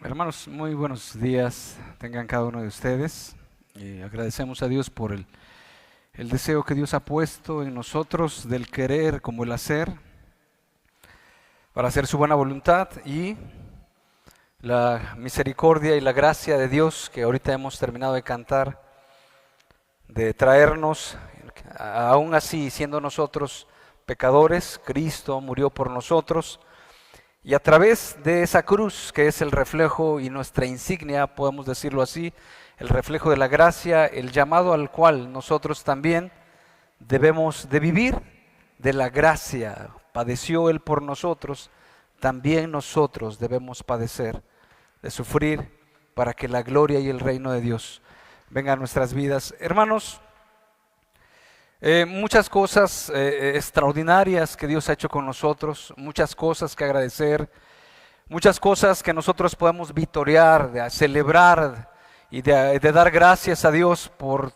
Hermanos, muy buenos días tengan cada uno de ustedes. Y agradecemos a Dios por el deseo que Dios ha puesto en nosotros del querer como el hacer, para hacer su buena voluntad y la misericordia y la gracia de Dios que ahorita hemos terminado de cantar, de traernos, aún así siendo nosotros pecadores, Cristo murió por nosotros. Y a través de esa cruz, que es el reflejo y nuestra insignia, podemos decirlo así, el reflejo de la gracia, el llamado al cual nosotros también debemos de vivir, de la gracia. Padeció Él por nosotros, también nosotros debemos padecer, de sufrir, para que la gloria y el reino de Dios vengan a nuestras vidas. Hermanos, muchas cosas extraordinarias que Dios ha hecho con nosotros, muchas cosas que agradecer, muchas cosas que nosotros podemos vitorear, de celebrar y de dar gracias a Dios por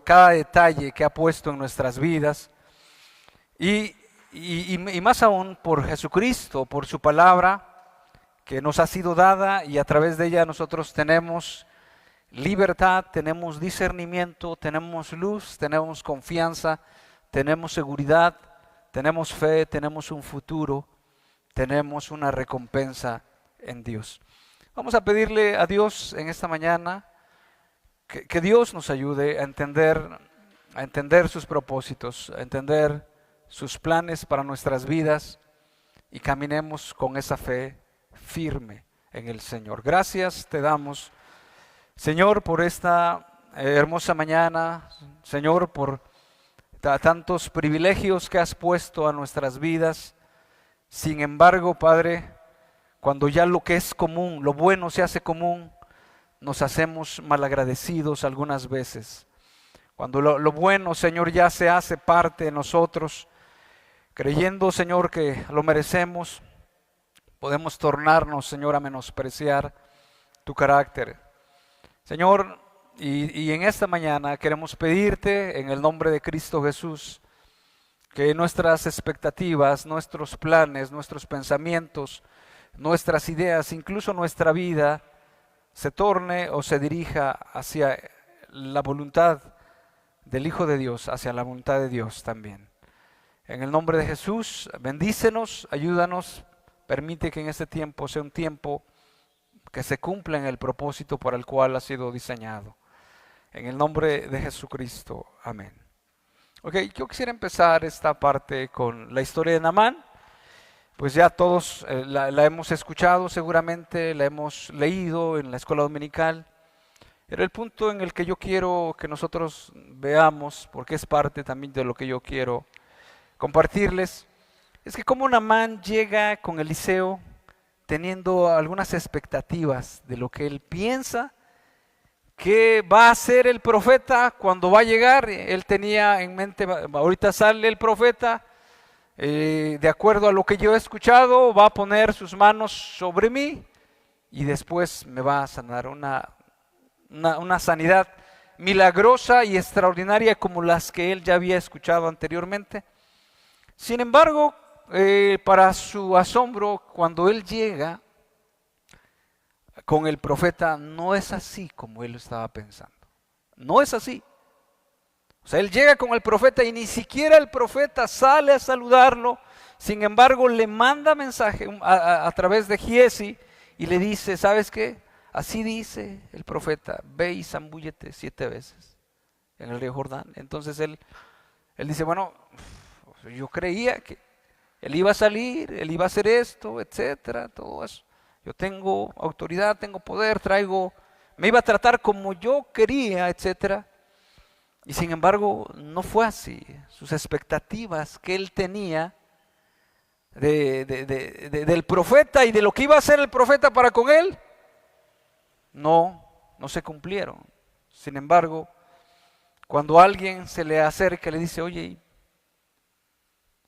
cada detalle que ha puesto en nuestras vidas y más aún por Jesucristo, por su palabra que nos ha sido dada y a través de ella nosotros tenemos libertad, tenemos discernimiento, tenemos luz, tenemos confianza, tenemos seguridad, tenemos fe, tenemos un futuro, tenemos una recompensa en Dios. Vamos a pedirle a Dios en esta mañana que Dios nos ayude a entender sus propósitos, a entender sus planes para nuestras vidas y caminemos con esa fe firme en el Señor. Gracias te damos, Señor, por esta hermosa mañana, Señor, por tantos privilegios que has puesto a nuestras vidas. Sin embargo, Padre, cuando ya lo que es común, lo bueno se hace común, nos hacemos malagradecidos algunas veces. Cuando lo bueno, Señor, ya se hace parte de nosotros, creyendo, Señor, que lo merecemos, podemos tornarnos, Señor, a menospreciar tu carácter. Señor, y en esta mañana queremos pedirte en el nombre de Cristo Jesús que nuestras expectativas, nuestros planes, nuestros pensamientos, nuestras ideas, incluso nuestra vida, se torne o se dirija hacia la voluntad del Hijo de Dios, hacia la voluntad de Dios también. En el nombre de Jesús, bendícenos, ayúdanos, permite que en este tiempo sea un tiempo que se cumpla en el propósito para el cual ha sido diseñado. En el nombre de Jesucristo, amén. Ok, yo quisiera empezar esta parte con la historia de Naamán. Pues ya todos la hemos escuchado seguramente, la hemos leído en la escuela dominical. Pero el punto en el que yo quiero que nosotros veamos, porque es parte también de lo que yo quiero compartirles, es que cómo Naamán llega con Eliseo teniendo algunas expectativas de lo que él piensa que va a ser el profeta cuando va a llegar. Él tenía en mente, ahorita sale el profeta, de acuerdo a lo que yo he escuchado, va a poner sus manos sobre mí y después me va a sanar una sanidad milagrosa y extraordinaria como las que él ya había escuchado anteriormente. Sin embargo, para su asombro, cuando él llega con el profeta, no es así como él estaba pensando. No es así. O sea, él llega con el profeta y ni siquiera el profeta sale a saludarlo. Sin embargo, le manda mensaje a través de Giesi y le dice, ¿sabes qué? Así dice el profeta, ve y zambúllete 7 veces en el río Jordán. Entonces él dice, bueno, yo creía que él iba a salir, él iba a hacer esto, etcétera, todo eso. Yo tengo autoridad, tengo poder, me iba a tratar como yo quería, etcétera. Y sin embargo, no fue así. Sus expectativas que él tenía del profeta y de lo que iba a hacer el profeta para con él, no se cumplieron. Sin embargo, cuando alguien se le acerca y le dice, oye,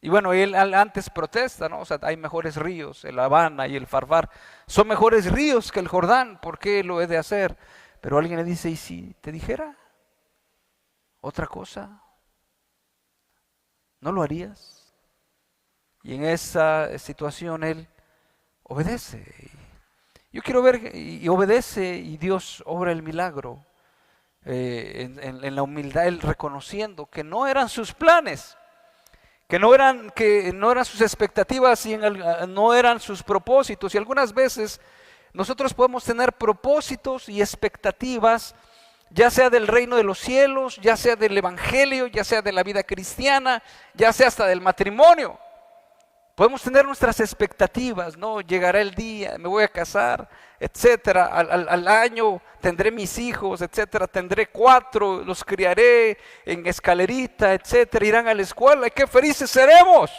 y bueno, él antes protesta, ¿no? O sea, hay mejores ríos, el Habana y el Farfar, son mejores ríos que el Jordán, ¿por qué lo he de hacer? Pero alguien le dice, ¿y si te dijera otra cosa? ¿No lo harías? Y en esa situación él obedece Yo quiero ver y obedece y Dios obra el milagro. En la humildad, él reconociendo que no eran sus planes, que no eran sus expectativas y no eran sus propósitos. Y algunas veces nosotros podemos tener propósitos y expectativas, ya sea del reino de los cielos, ya sea del evangelio, ya sea de la vida cristiana, ya sea hasta del matrimonio. Podemos tener nuestras expectativas, ¿no? Llegará el día, me voy a casar, etcétera. Al año tendré mis hijos, etcétera. Tendré 4, los criaré en escalerita, etcétera. Irán a la escuela y qué felices seremos.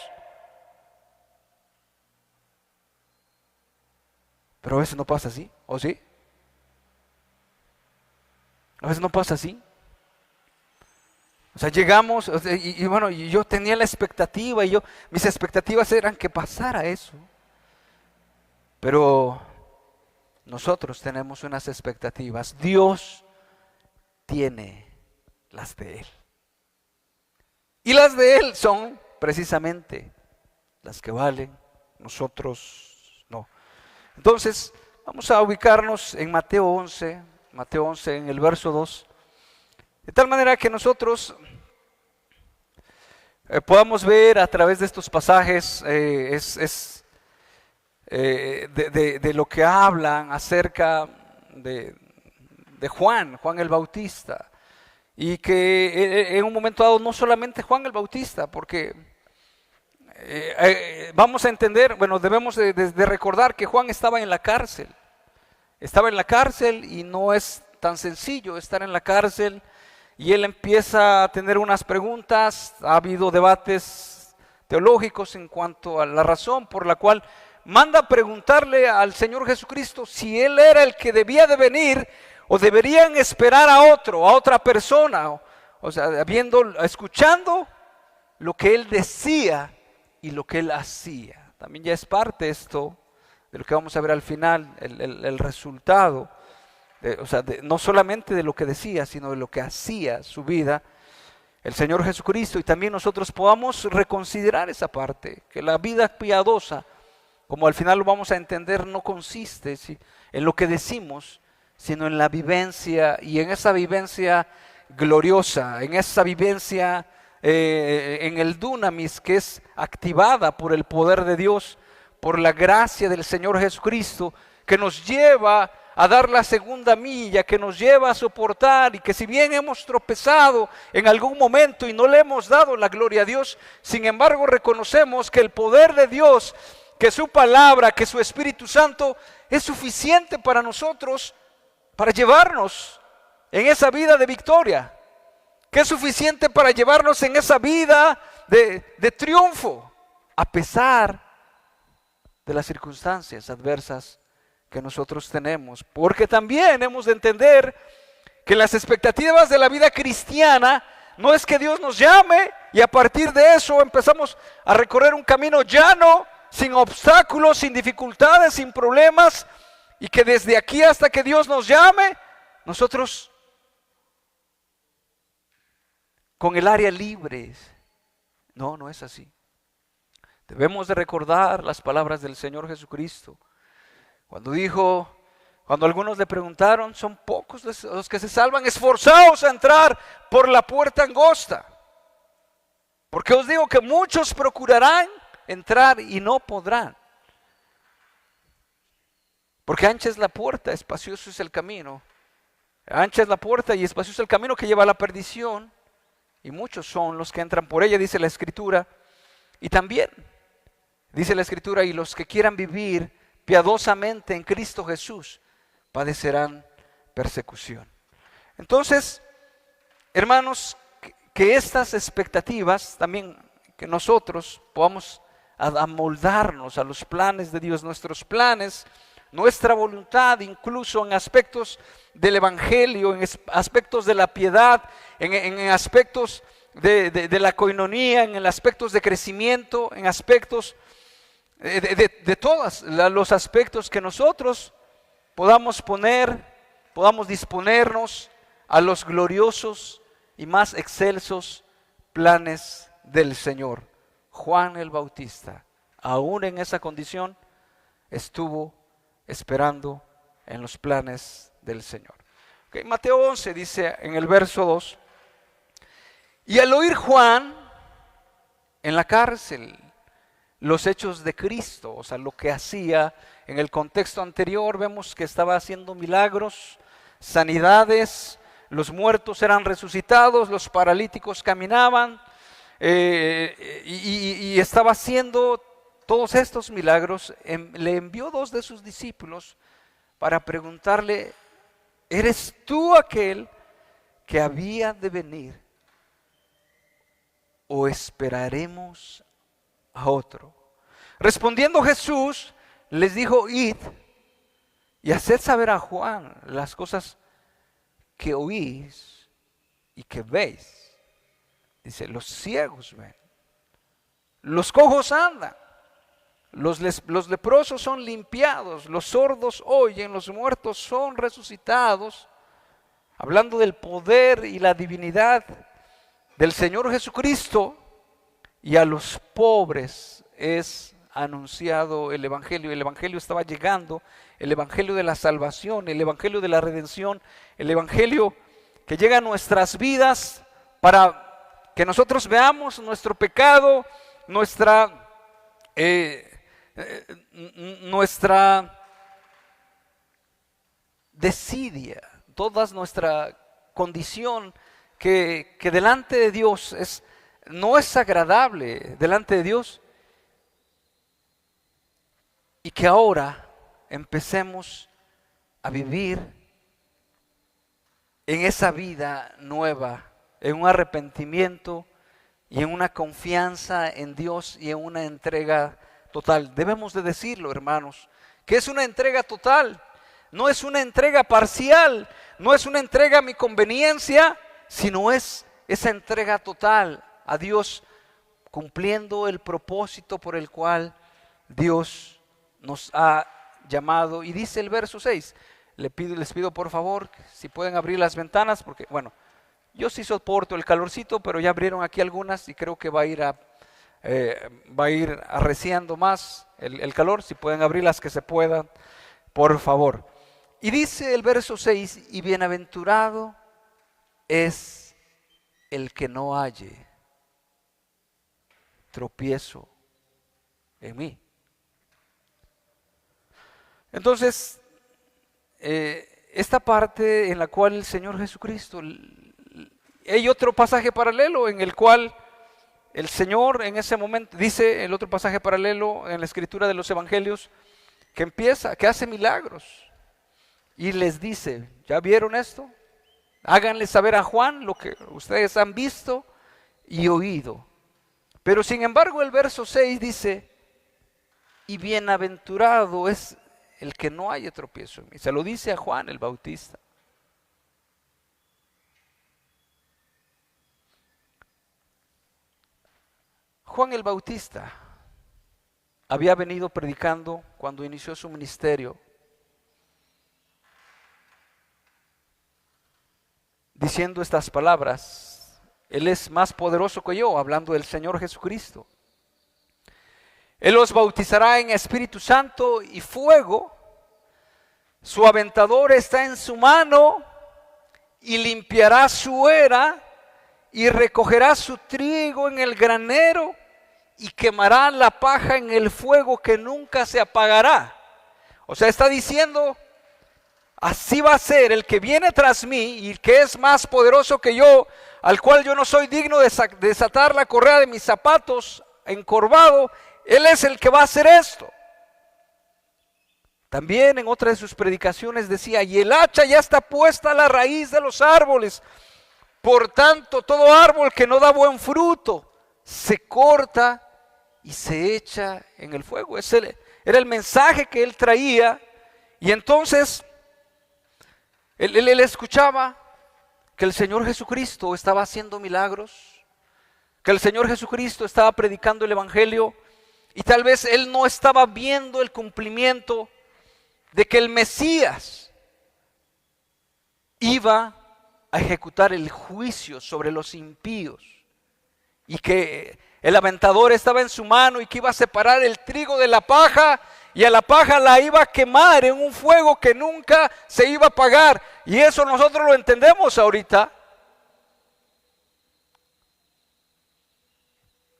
Pero a veces no pasa así, ¿o sí? A veces no pasa así. O sea, llegamos, o sea, y bueno, y yo tenía la expectativa, mis expectativas eran que pasara eso. Pero nosotros tenemos unas expectativas. Dios tiene las de Él. Y las de Él son precisamente las que valen, nosotros no. Entonces, vamos a ubicarnos en Mateo 11 en el verso 2. De tal manera que nosotros podamos ver a través de estos pasajes de lo que hablan acerca de Juan el Bautista. Y que en un momento dado no solamente Juan el Bautista, porque vamos a entender, bueno, debemos de recordar que Juan estaba en la cárcel. Estaba en la cárcel y no es tan sencillo estar en la cárcel. Y él empieza a tener unas preguntas. Ha habido debates teológicos en cuanto a la razón por la cual manda a preguntarle al Señor Jesucristo si Él era el que debía de venir o deberían esperar a otra persona. O sea, escuchando lo que Él decía y lo que Él hacía. También ya es parte esto de lo que vamos a ver al final, el resultado. No solamente de lo que decía, sino de lo que hacía su vida el Señor Jesucristo. Y también nosotros podamos reconsiderar esa parte, que la vida piadosa, como al final lo vamos a entender, no consiste en lo que decimos, sino en la vivencia, y en esa vivencia gloriosa, en esa vivencia en el dunamis, que es activada por el poder de Dios, por la gracia del Señor Jesucristo, que nos lleva a dar la segunda milla, que nos lleva a soportar, y que si bien hemos tropezado en algún momento y no le hemos dado la gloria a Dios, sin embargo reconocemos que el poder de Dios, que su palabra, que su Espíritu Santo es suficiente para nosotros, para llevarnos en esa vida de victoria, que es suficiente para llevarnos en esa vida de triunfo, a pesar de las circunstancias adversas que nosotros tenemos. Porque también hemos de entender que las expectativas de la vida cristiana no es que Dios nos llame y a partir de eso empezamos a recorrer un camino llano, sin obstáculos, sin dificultades, sin problemas, y que desde aquí hasta que Dios nos llame, nosotros con el área libre. No es así. Debemos de recordar las palabras del Señor Jesucristo. Cuando algunos le preguntaron, son pocos los que se salvan, esforzaos a entrar por la puerta angosta. Porque os digo que muchos procurarán entrar y no podrán. Porque ancha es la puerta, espacioso es el camino. Ancha es la puerta y espacioso es el camino que lleva a la perdición. Y muchos son los que entran por ella, dice la Escritura. Y también dice la Escritura, y los que quieran vivir piadosamente en Cristo Jesús padecerán persecución. Entonces, hermanos, que estas expectativas también, que nosotros podamos amoldarnos a los planes de Dios, nuestros planes, nuestra voluntad, incluso en aspectos del evangelio, en aspectos de la piedad, en aspectos de la coinonía, en aspectos de crecimiento, en aspectos de todos los aspectos que nosotros podamos disponernos a los gloriosos y más excelsos planes del Señor. Juan el Bautista, aún en esa condición, estuvo esperando en los planes del Señor. Okay, Mateo 11 dice en el verso 2, y al oír Juan en la cárcel los hechos de Cristo, o sea, lo que hacía en el contexto anterior, vemos que estaba haciendo milagros, sanidades, los muertos eran resucitados, los paralíticos caminaban, y estaba haciendo todos estos milagros. Le envió 2 de sus discípulos para preguntarle, ¿eres tú aquel que había de venir o esperaremos a otro? Respondiendo Jesús les dijo, id y haced saber a Juan las cosas que oís y que veis. Dice, los ciegos ven, los cojos andan, los leprosos son limpiados, los sordos oyen, los muertos son resucitados. Hablando del poder y la divinidad del Señor Jesucristo, y a los pobres es anunciado el Evangelio. El Evangelio estaba llegando, el Evangelio de la salvación, el Evangelio de la redención, el Evangelio que llega a nuestras vidas para que nosotros veamos nuestro pecado, nuestra desidia, toda nuestra condición que delante de Dios no es agradable delante de Dios, y que ahora empecemos a vivir en esa vida nueva, en un arrepentimiento y en una confianza en Dios y en una entrega total. Debemos de decirlo, hermanos, que es una entrega total, no es una entrega parcial, no es una entrega a mi conveniencia, sino es esa entrega total a Dios, cumpliendo el propósito por el cual Dios nos ha llamado. Y dice el verso 6, les pido por favor, si pueden abrir las ventanas, porque bueno, yo sí soporto el calorcito, pero ya abrieron aquí algunas y creo que va a ir arreciando más el calor. Si pueden abrir las que se puedan, por favor. Y dice el verso 6, y bienaventurado es el que no halle tropiezo en mí. Entonces, esta parte en la cual el Señor Jesucristo, hay otro pasaje paralelo en el cual el Señor en ese momento, dice el otro pasaje paralelo en la escritura de los evangelios, que hace milagros y les dice, ¿ya vieron esto? Háganle saber a Juan lo que ustedes han visto y oído. Pero sin embargo el verso 6 dice, y bienaventurado es el que no haya tropiezo en mí. Se lo dice a Juan el Bautista. Juan el Bautista había venido predicando cuando inició su ministerio, diciendo estas palabras: Él es más poderoso que yo, hablando del Señor Jesucristo. Él los bautizará en Espíritu Santo y fuego, su aventador está en su mano y limpiará su era y recogerá su trigo en el granero y quemará la paja en el fuego que nunca se apagará. O sea, está diciendo, así va a ser el que viene tras mí y que es más poderoso que yo, al cual yo no soy digno de desatar la correa de mis zapatos encorvado. Él es el que va a hacer esto. También en otra de sus predicaciones decía, y el hacha ya está puesta a la raíz de los árboles. Por tanto, todo árbol que no da buen fruto se corta y se echa en el fuego. Ese era el mensaje que él traía. Y entonces él escuchaba que el Señor Jesucristo estaba haciendo milagros, que el Señor Jesucristo estaba predicando el Evangelio, y tal vez él no estaba viendo el cumplimiento de que el Mesías iba a ejecutar el juicio sobre los impíos, y que el aventador estaba en su mano y que iba a separar el trigo de la paja, y a la paja la iba a quemar en un fuego que nunca se iba a apagar. Y eso nosotros lo entendemos ahorita.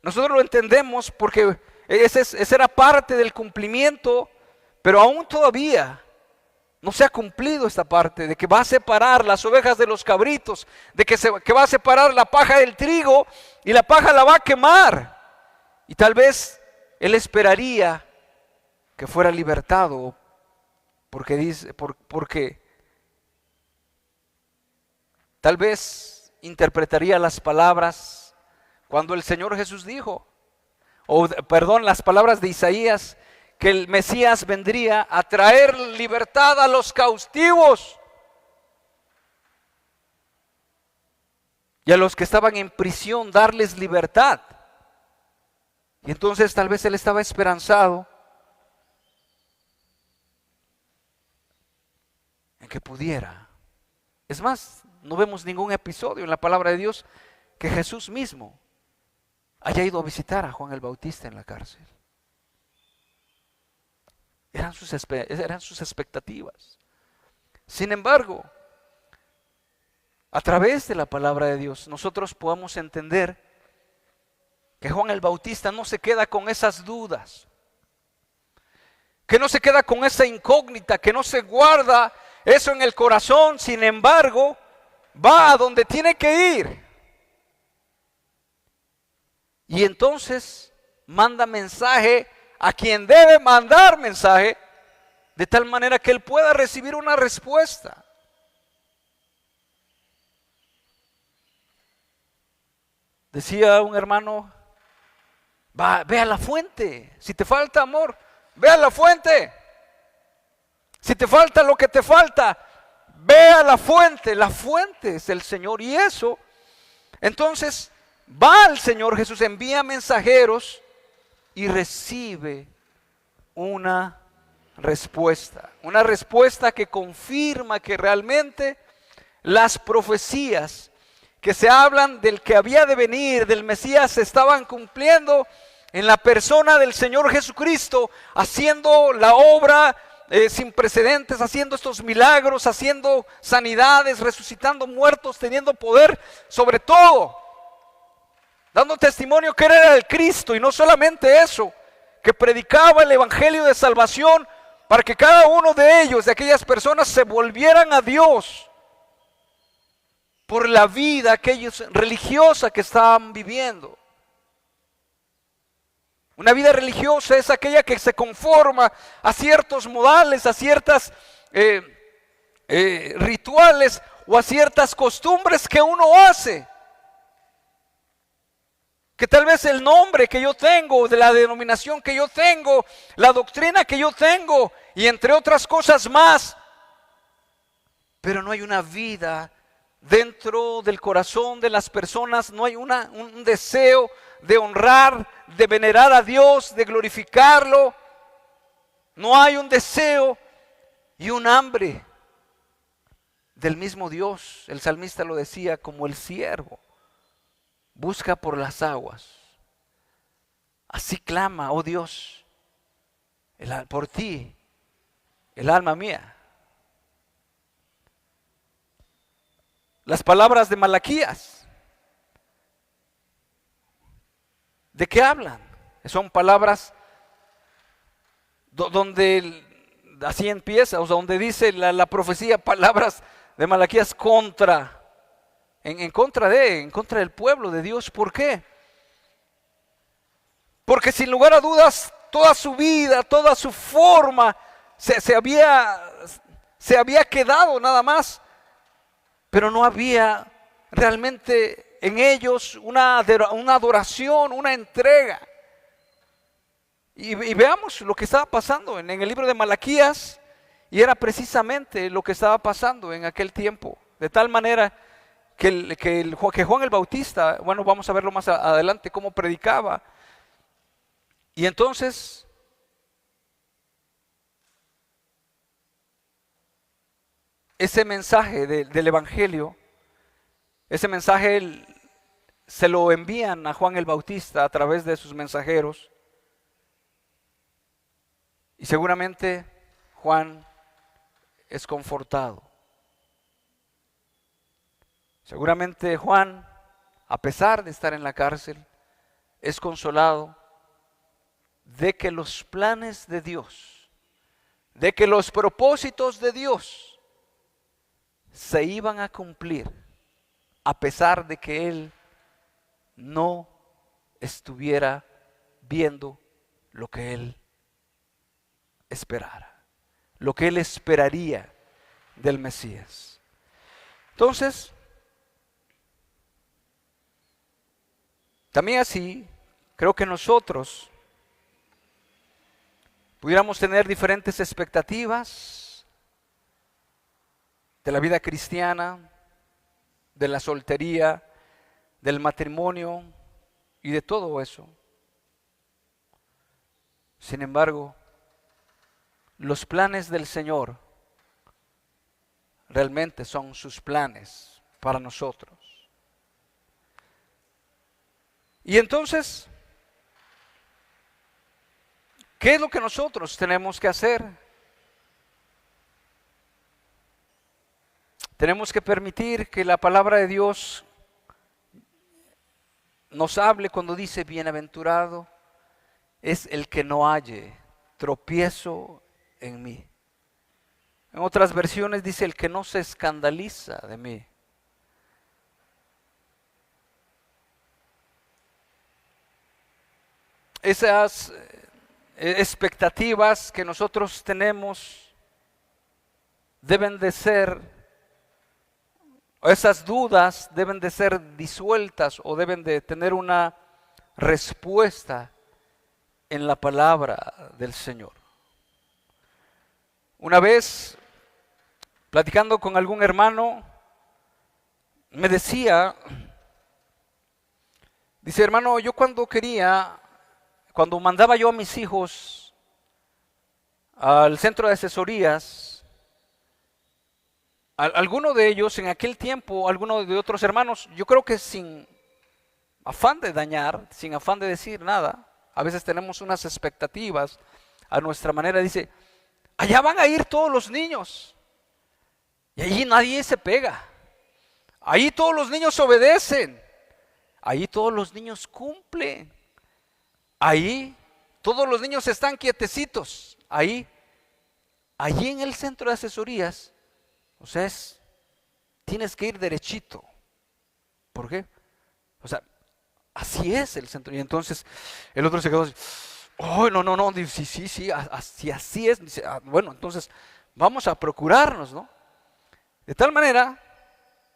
Nosotros lo entendemos porque esa era parte del cumplimiento, pero aún todavía no se ha cumplido esta parte de que va a separar las ovejas de los cabritos, de que va a separar la paja del trigo y la paja la va a quemar. Y tal vez él esperaría que fuera libertado porque tal vez interpretaría las palabras cuando el Señor Jesús dijo, las palabras de Isaías, que el Mesías vendría a traer libertad a los cautivos y a los que estaban en prisión, darles libertad. Y entonces tal vez él estaba esperanzado en que pudiera. Es más, no vemos ningún episodio en la palabra de Dios que Jesús mismo haya ido a visitar a Juan el Bautista en la cárcel. Eran sus expectativas. Sin embargo, a través de la palabra de Dios, nosotros podamos entender que Juan el Bautista no se queda con esas dudas, que no se queda con esa incógnita, que no se guarda eso en el corazón. Sin embargo, va a donde tiene que ir. Y entonces manda mensaje a quien debe mandar mensaje, de tal manera que él pueda recibir una respuesta. Decía un hermano, ve a la fuente. Si te falta amor, ve a la fuente. Si te falta lo que te falta, ve a la fuente. La fuente es el Señor. Y eso, entonces, va al Señor Jesús, envía mensajeros y recibe una respuesta que confirma que realmente las profecías que se hablan del que había de venir, del Mesías, se estaban cumpliendo en la persona del Señor Jesucristo, haciendo la obra sin precedentes, haciendo estos milagros, haciendo sanidades, resucitando muertos, teniendo poder, sobre todo dando testimonio que era el Cristo. Y no solamente eso, que predicaba el evangelio de salvación para que cada uno de ellos, de aquellas personas, se volvieran a Dios por la vida religiosa que estaban viviendo. Una vida religiosa es aquella que se conforma a ciertos modales, a ciertas rituales o a ciertas costumbres que uno hace. Que tal vez el nombre que yo tengo, de la denominación que yo tengo, la doctrina que yo tengo, y entre otras cosas más, pero no hay una vida dentro del corazón de las personas, no hay un deseo de honrar, de venerar a Dios, de glorificarlo. No hay un deseo y un hambre del mismo Dios. El salmista lo decía, como el siervo busca por las aguas, así clama, oh Dios, por ti, el alma mía. Las palabras de Malaquías, ¿de qué hablan? Son palabras donde, así empieza, o sea, donde dice la profecía, palabras de Malaquías en contra del pueblo de Dios. ¿Por qué? Porque sin lugar a dudas, toda su vida, toda su forma se había quedado nada más, pero no había realmente en ellos una adoración, una entrega. Y veamos lo que estaba pasando en el libro de Malaquías, y era precisamente lo que estaba pasando en aquel tiempo, de tal manera que Juan el Bautista, bueno, vamos a verlo más adelante, cómo predicaba. Y entonces, ese mensaje del Evangelio, ese mensaje se lo envían a Juan el Bautista a través de sus mensajeros. Y seguramente Juan es confortado. Seguramente Juan, a pesar de estar en la cárcel, es consolado de que los planes de Dios, de que los propósitos de Dios se iban a cumplir, a pesar de que él no estuviera viendo lo que él esperara, lo que él esperaría del Mesías. Entonces, también así, creo que nosotros pudiéramos tener diferentes expectativas de la vida cristiana, de la soltería, del matrimonio y de todo eso. Sin embargo, los planes del Señor realmente son sus planes para nosotros. Y entonces, ¿qué es lo que nosotros tenemos que hacer? Tenemos que permitir que la palabra de Dios nos hable cuando dice: bienaventurado es el que no halle tropiezo en mí. En otras versiones dice: el que no se escandaliza de mí. Esas expectativas que nosotros tenemos deben de ser, esas dudas deben de ser disueltas o deben de tener una respuesta en la palabra del Señor. Una vez, platicando con algún hermano, me decía, dice: hermano, yo cuando mandaba yo a mis hijos al centro de asesorías, alguno de ellos en aquel tiempo, algunos de otros hermanos, yo creo que sin afán de dañar, sin afán de decir nada, a veces tenemos unas expectativas a nuestra manera, dice: allá van a ir todos los niños y allí nadie se pega, ahí todos los niños obedecen, ahí todos los niños cumplen, ahí todos los niños están quietecitos, allí en el centro de asesorías, o sea, tienes que ir derechito. ¿Por qué? O sea, así es el centro. Y entonces el otro se quedó así: oh, no, dice: sí, así es. Dice: bueno, entonces vamos a procurarnos, ¿no? De tal manera,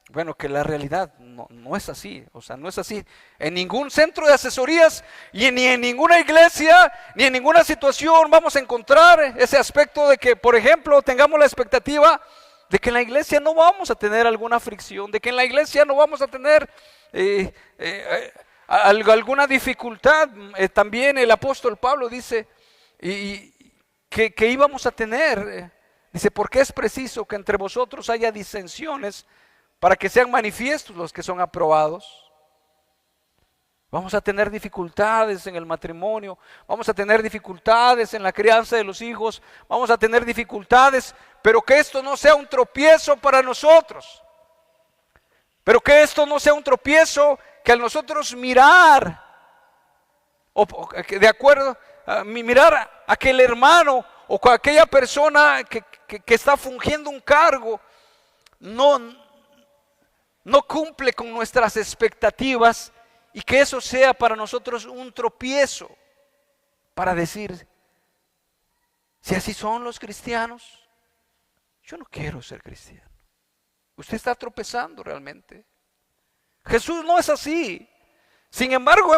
bueno, que la realidad no es así. O sea, no es así en ningún centro de asesorías y ni en ninguna iglesia, ni en ninguna situación vamos a encontrar ese aspecto de que, por ejemplo, tengamos la expectativa de que en la iglesia no vamos a tener alguna fricción, de que en la iglesia no vamos a tener alguna dificultad. También el apóstol Pablo dice que íbamos a tener, dice: porque es preciso que entre vosotros haya disensiones para que sean manifiestos los que son aprobados. Vamos a tener dificultades en el matrimonio, vamos a tener dificultades en la crianza de los hijos, vamos a tener dificultades, pero que esto no sea un tropiezo para nosotros. Pero que esto no sea un tropiezo que al nosotros mirar, de acuerdo, mirar a aquel hermano o a aquella persona que está fungiendo un cargo, no cumple con nuestras expectativas, y que eso sea para nosotros un tropiezo para decir: si así son los cristianos, yo no quiero ser cristiano. Usted está tropezando realmente. Jesús no es así. Sin embargo,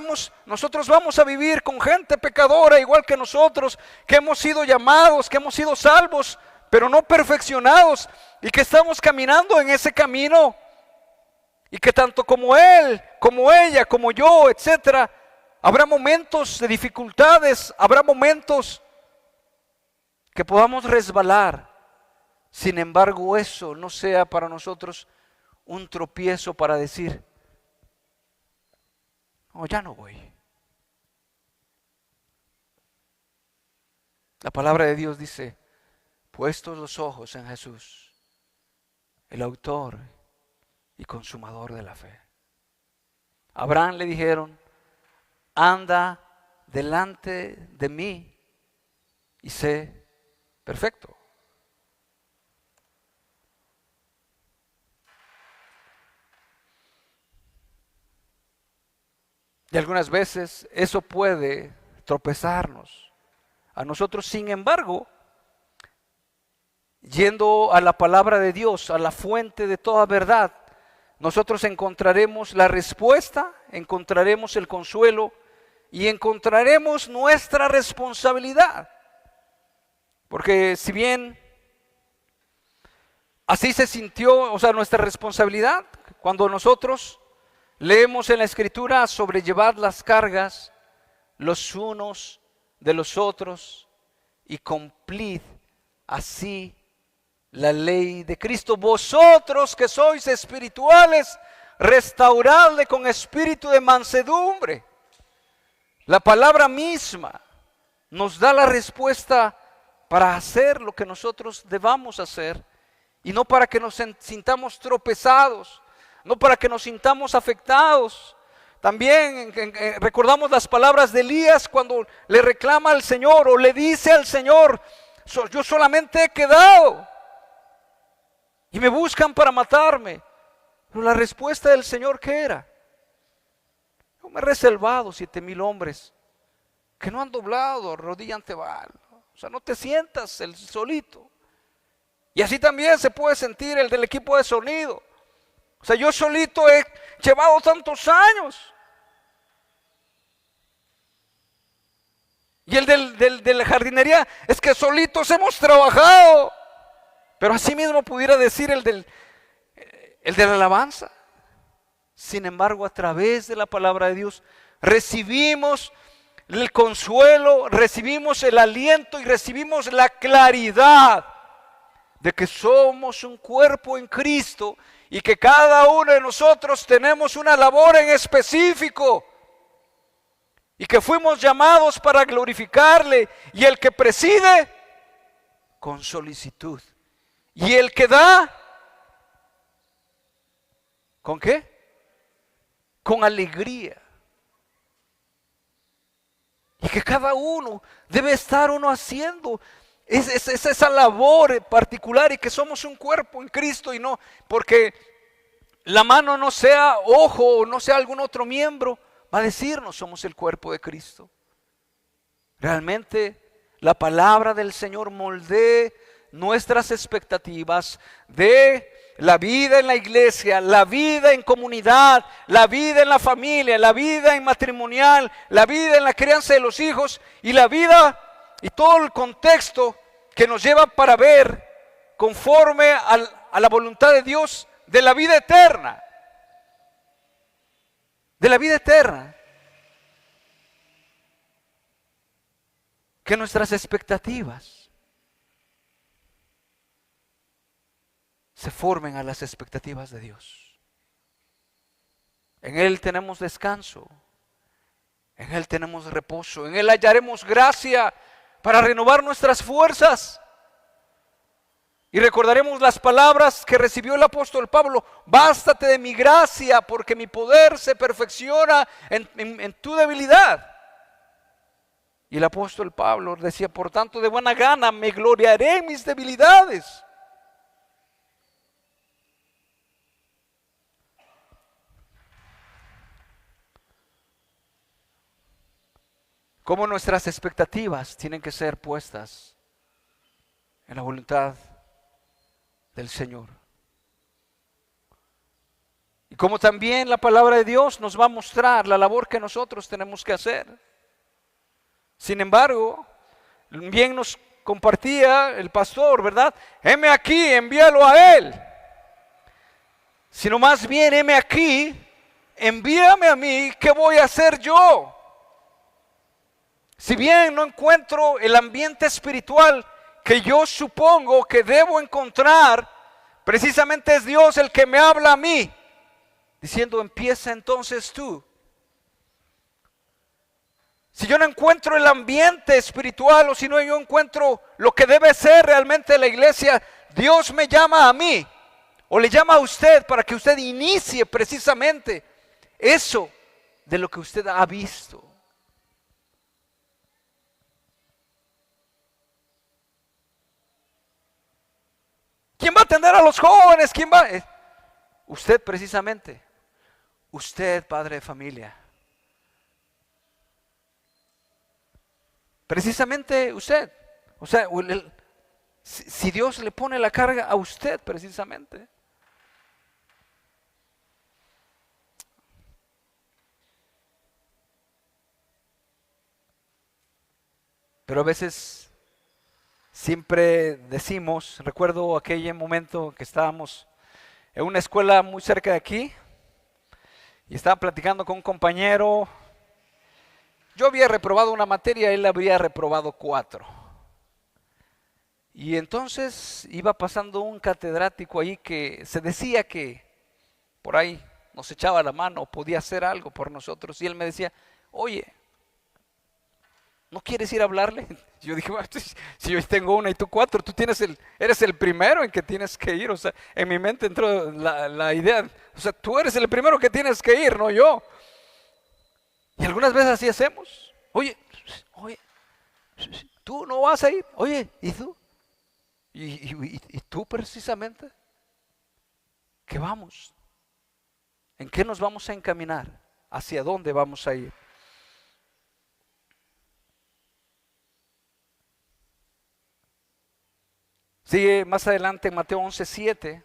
nosotros vamos a vivir con gente pecadora igual que nosotros, que hemos sido llamados, que hemos sido salvos, pero no perfeccionados, y que estamos caminando en ese camino. Y que tanto como él, como ella, como yo, etcétera, habrá momentos de dificultades, habrá momentos que podamos resbalar. Sin embargo, eso no sea para nosotros un tropiezo para decir: no, ya no voy. La palabra de Dios dice, puestos los ojos en Jesús, el autor y consumador de la fe. A Abraham le dijeron, anda delante de mí y sé perfecto. Y algunas veces eso puede tropezarnos a nosotros. Sin embargo, yendo a la palabra de Dios, a la fuente de toda verdad, nosotros encontraremos la respuesta, encontraremos el consuelo y encontraremos nuestra responsabilidad. Porque si bien así se sintió, o sea, nuestra responsabilidad, cuando nosotros leemos en la Escritura sobre llevar las cargas los unos de los otros y cumplid así la ley de Cristo. Vosotros que sois espirituales, restauradle con espíritu de mansedumbre. La palabra misma nos da la respuesta para hacer lo que nosotros debamos hacer y no para que nos sintamos tropezados, no para que nos sintamos afectados. También recordamos las palabras de Elías cuando le reclama al Señor o le dice al Señor, yo solamente he quedado y me buscan para matarme. Pero la respuesta del Señor, ¿qué era? Yo me he reservado 7,000 hombres que no han doblado rodilla ante Baal. O sea, no te sientas el solito. Y así también se puede sentir el del equipo de sonido. O sea, yo solito he llevado tantos años. Y el de la jardinería, es que solitos hemos trabajado. Pero así mismo pudiera decir el de la alabanza. Sin embargo, a través de la palabra de Dios, recibimos el consuelo, recibimos el aliento y recibimos la claridad de que somos un cuerpo en Cristo y que cada uno de nosotros tenemos una labor en específico y que fuimos llamados para glorificarle, y el que preside con solicitud y el que da ¿con qué? Con alegría. Y que cada uno debe estar haciendo esa labor particular, y que somos un cuerpo en Cristo, y no porque la mano no sea ojo o no sea algún otro miembro, va a decirnos somos el cuerpo de Cristo. Realmente la palabra del Señor moldee nuestras expectativas de la vida en la iglesia, la vida en comunidad, la vida en la familia, la vida en matrimonial, la vida en la crianza de los hijos y la vida y todo el contexto que nos lleva para ver conforme a la voluntad de Dios de la vida eterna. De la vida eterna. Que nuestras expectativas se formen a las expectativas de Dios. En Él tenemos descanso, en Él tenemos reposo, en Él hallaremos gracia para renovar nuestras fuerzas. Y recordaremos las palabras que recibió el apóstol Pablo: bástate de mi gracia, porque mi poder se perfecciona en tu debilidad. Y el apóstol Pablo decía: por tanto, de buena gana me gloriaré en mis debilidades. Cómo nuestras expectativas tienen que ser puestas en la voluntad del Señor. Y cómo también la palabra de Dios nos va a mostrar la labor que nosotros tenemos que hacer. Sin embargo, bien nos compartía el pastor, ¿verdad? Heme aquí, envíalo a Él. Sino más bien, heme aquí, envíame a mí, ¿qué voy a hacer yo? Si bien no encuentro el ambiente espiritual que yo supongo que debo encontrar, precisamente es Dios el que me habla a mí, diciendo: empieza entonces tú. si yo no encuentro el ambiente espiritual o si no yo encuentro lo que debe ser realmente la iglesia, Dios me llama a mí o le llama a usted para que usted inicie precisamente eso de lo que usted ha visto. ¿Quién va a atender a los jóvenes? ¿Quién va? Usted precisamente. Usted, padre de familia. Precisamente usted. O sea, si Dios le pone la carga a usted precisamente. Pero a veces siempre decimos, recuerdo aquel momento que estábamos en una escuela muy cerca de aquí y estaba platicando con un compañero. Yo había reprobado una materia, él había reprobado 4. Y entonces iba pasando un catedrático ahí que se decía que por ahí nos echaba la mano, podía hacer algo por nosotros. Y él me decía, oye, ¿no quieres ir a hablarle? Yo dije, bueno, si yo tengo 1 y tú 4, tú eres el primero en que tienes que ir. O sea, en mi mente entró la idea, o sea, tú eres el primero que tienes que ir, no yo. Y algunas veces así hacemos. Oye, tú no vas a ir. Oye, ¿y tú? ¿Y tú precisamente? ¿Qué vamos? ¿En qué nos vamos a encaminar? ¿Hacia dónde vamos a ir? Sigue más adelante en Mateo 11:7.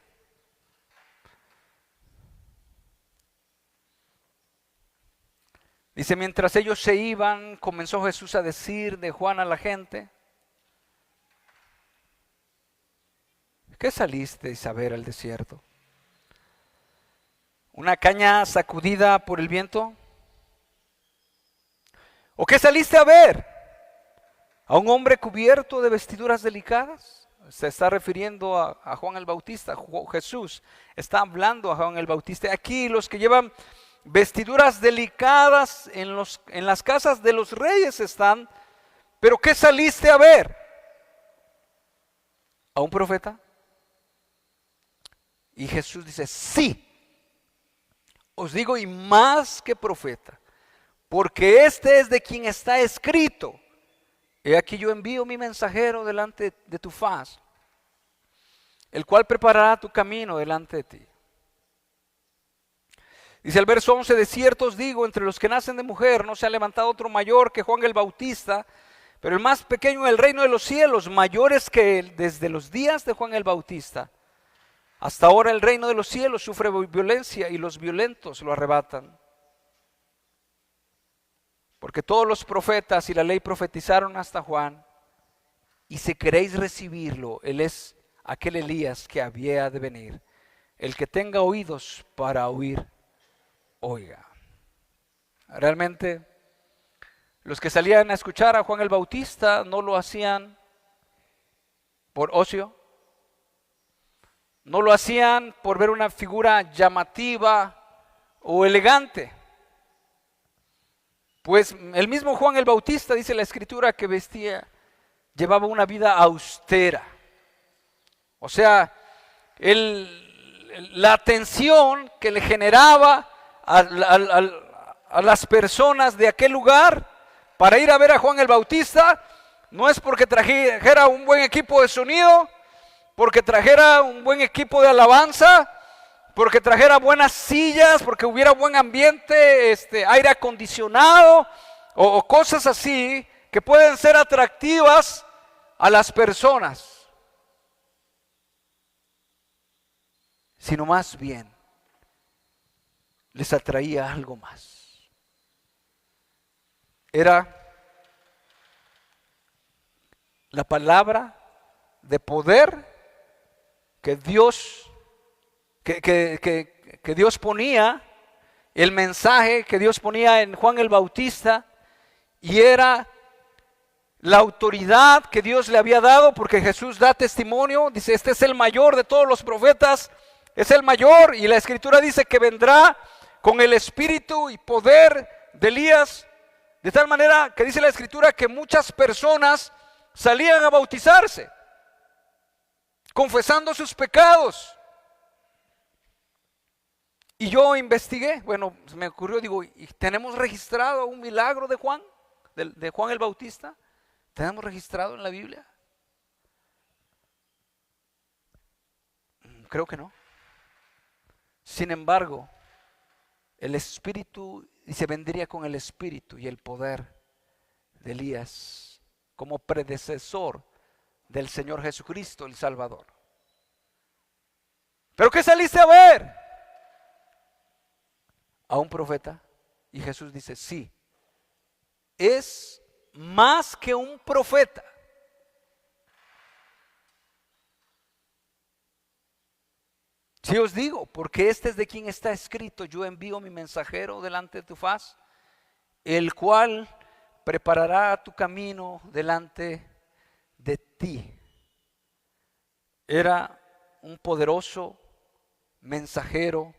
Dice, mientras ellos se iban, comenzó Jesús a decir de Juan a la gente, ¿qué salisteis a ver al desierto? ¿Una caña sacudida por el viento? ¿O qué saliste a ver? ¿A un hombre cubierto de vestiduras delicadas? Se está refiriendo a Juan el Bautista. Jesús está hablando a Juan el Bautista. Aquí los que llevan vestiduras delicadas en las casas de los reyes están. ¿Pero qué saliste a ver? ¿A un profeta? Y Jesús dice, sí, os digo, y más que profeta, porque este es de quien está escrito. He aquí yo envío mi mensajero delante de tu faz, el cual preparará tu camino delante de ti. Dice el verso 11, de cierto os digo, entre los que nacen de mujer no se ha levantado otro mayor que Juan el Bautista, pero el más pequeño en el reino de los cielos, mayor es que él. Desde los días de Juan el Bautista hasta ahora el reino de los cielos sufre violencia y los violentos lo arrebatan. Porque todos los profetas y la ley profetizaron hasta Juan, y si queréis recibirlo, él es aquel Elías que había de venir. El que tenga oídos para oír, oiga. Realmente, los que salían a escuchar a Juan el Bautista no lo hacían por ocio, no lo hacían por ver una figura llamativa o elegante. Pues el mismo Juan el Bautista, dice la Escritura, que llevaba una vida austera. O sea, la atención que le generaba a las personas de aquel lugar para ir a ver a Juan el Bautista, no es porque trajera un buen equipo de sonido, porque trajera un buen equipo de alabanza, porque trajera buenas sillas, porque hubiera buen ambiente, aire acondicionado o cosas así que pueden ser atractivas a las personas, sino más bien les atraía algo más. Era la palabra de poder que Dios Dios ponía, el mensaje que Dios ponía en Juan el Bautista, y era la autoridad que Dios le había dado, porque Jesús da testimonio, dice, este es el mayor de todos los profetas, es el mayor, y la Escritura dice que vendrá con el espíritu y poder de Elías, De tal manera que dice la Escritura que muchas personas salían a bautizarse, confesando sus pecados. Y yo investigué, bueno, me ocurrió, digo, ¿y tenemos registrado un milagro de Juan, de Juan el Bautista? ¿Tenemos registrado en la Biblia? Creo que no. Sin embargo, el Espíritu, y se vendría con el Espíritu y el poder de Elías como predecesor del Señor Jesucristo, el Salvador. ¿Pero qué saliste a ver? A un profeta. Y Jesús dice, sí, es más que un profeta. Si os digo, porque este es de quien está escrito, yo envío mi mensajero delante de tu faz, el cual preparará tu camino delante de ti. Era un poderoso mensajero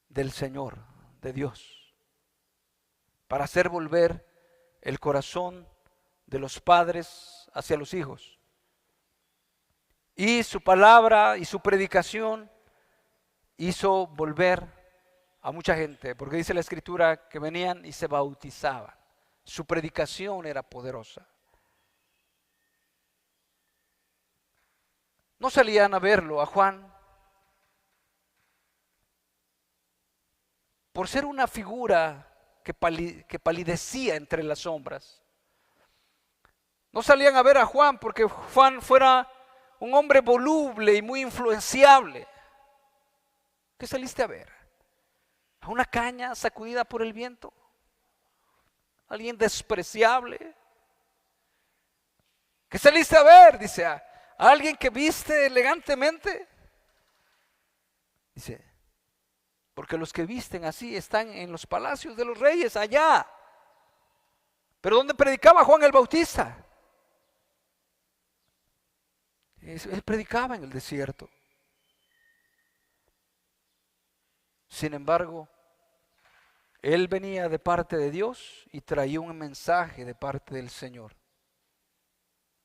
del Señor, de Dios, para hacer volver el corazón de los padres hacia los hijos. Y su palabra y su predicación hizo volver a mucha gente, porque dice la Escritura que venían y se bautizaban. Su predicación era poderosa. No salían a verlo a Juan por ser una figura que palidecía entre las sombras. No salían a ver a Juan porque Juan fuera un hombre voluble y muy influenciable. ¿Qué saliste a ver? ¿A una caña sacudida por el viento? ¿Alguien despreciable? ¿Qué saliste a ver? Dice, ¿a alguien que viste elegantemente? Dice, porque los que visten así están en los palacios de los reyes allá. ¿Pero dónde predicaba Juan el Bautista? Él predicaba en el desierto. Sin embargo, él venía de parte de Dios y traía un mensaje de parte del Señor.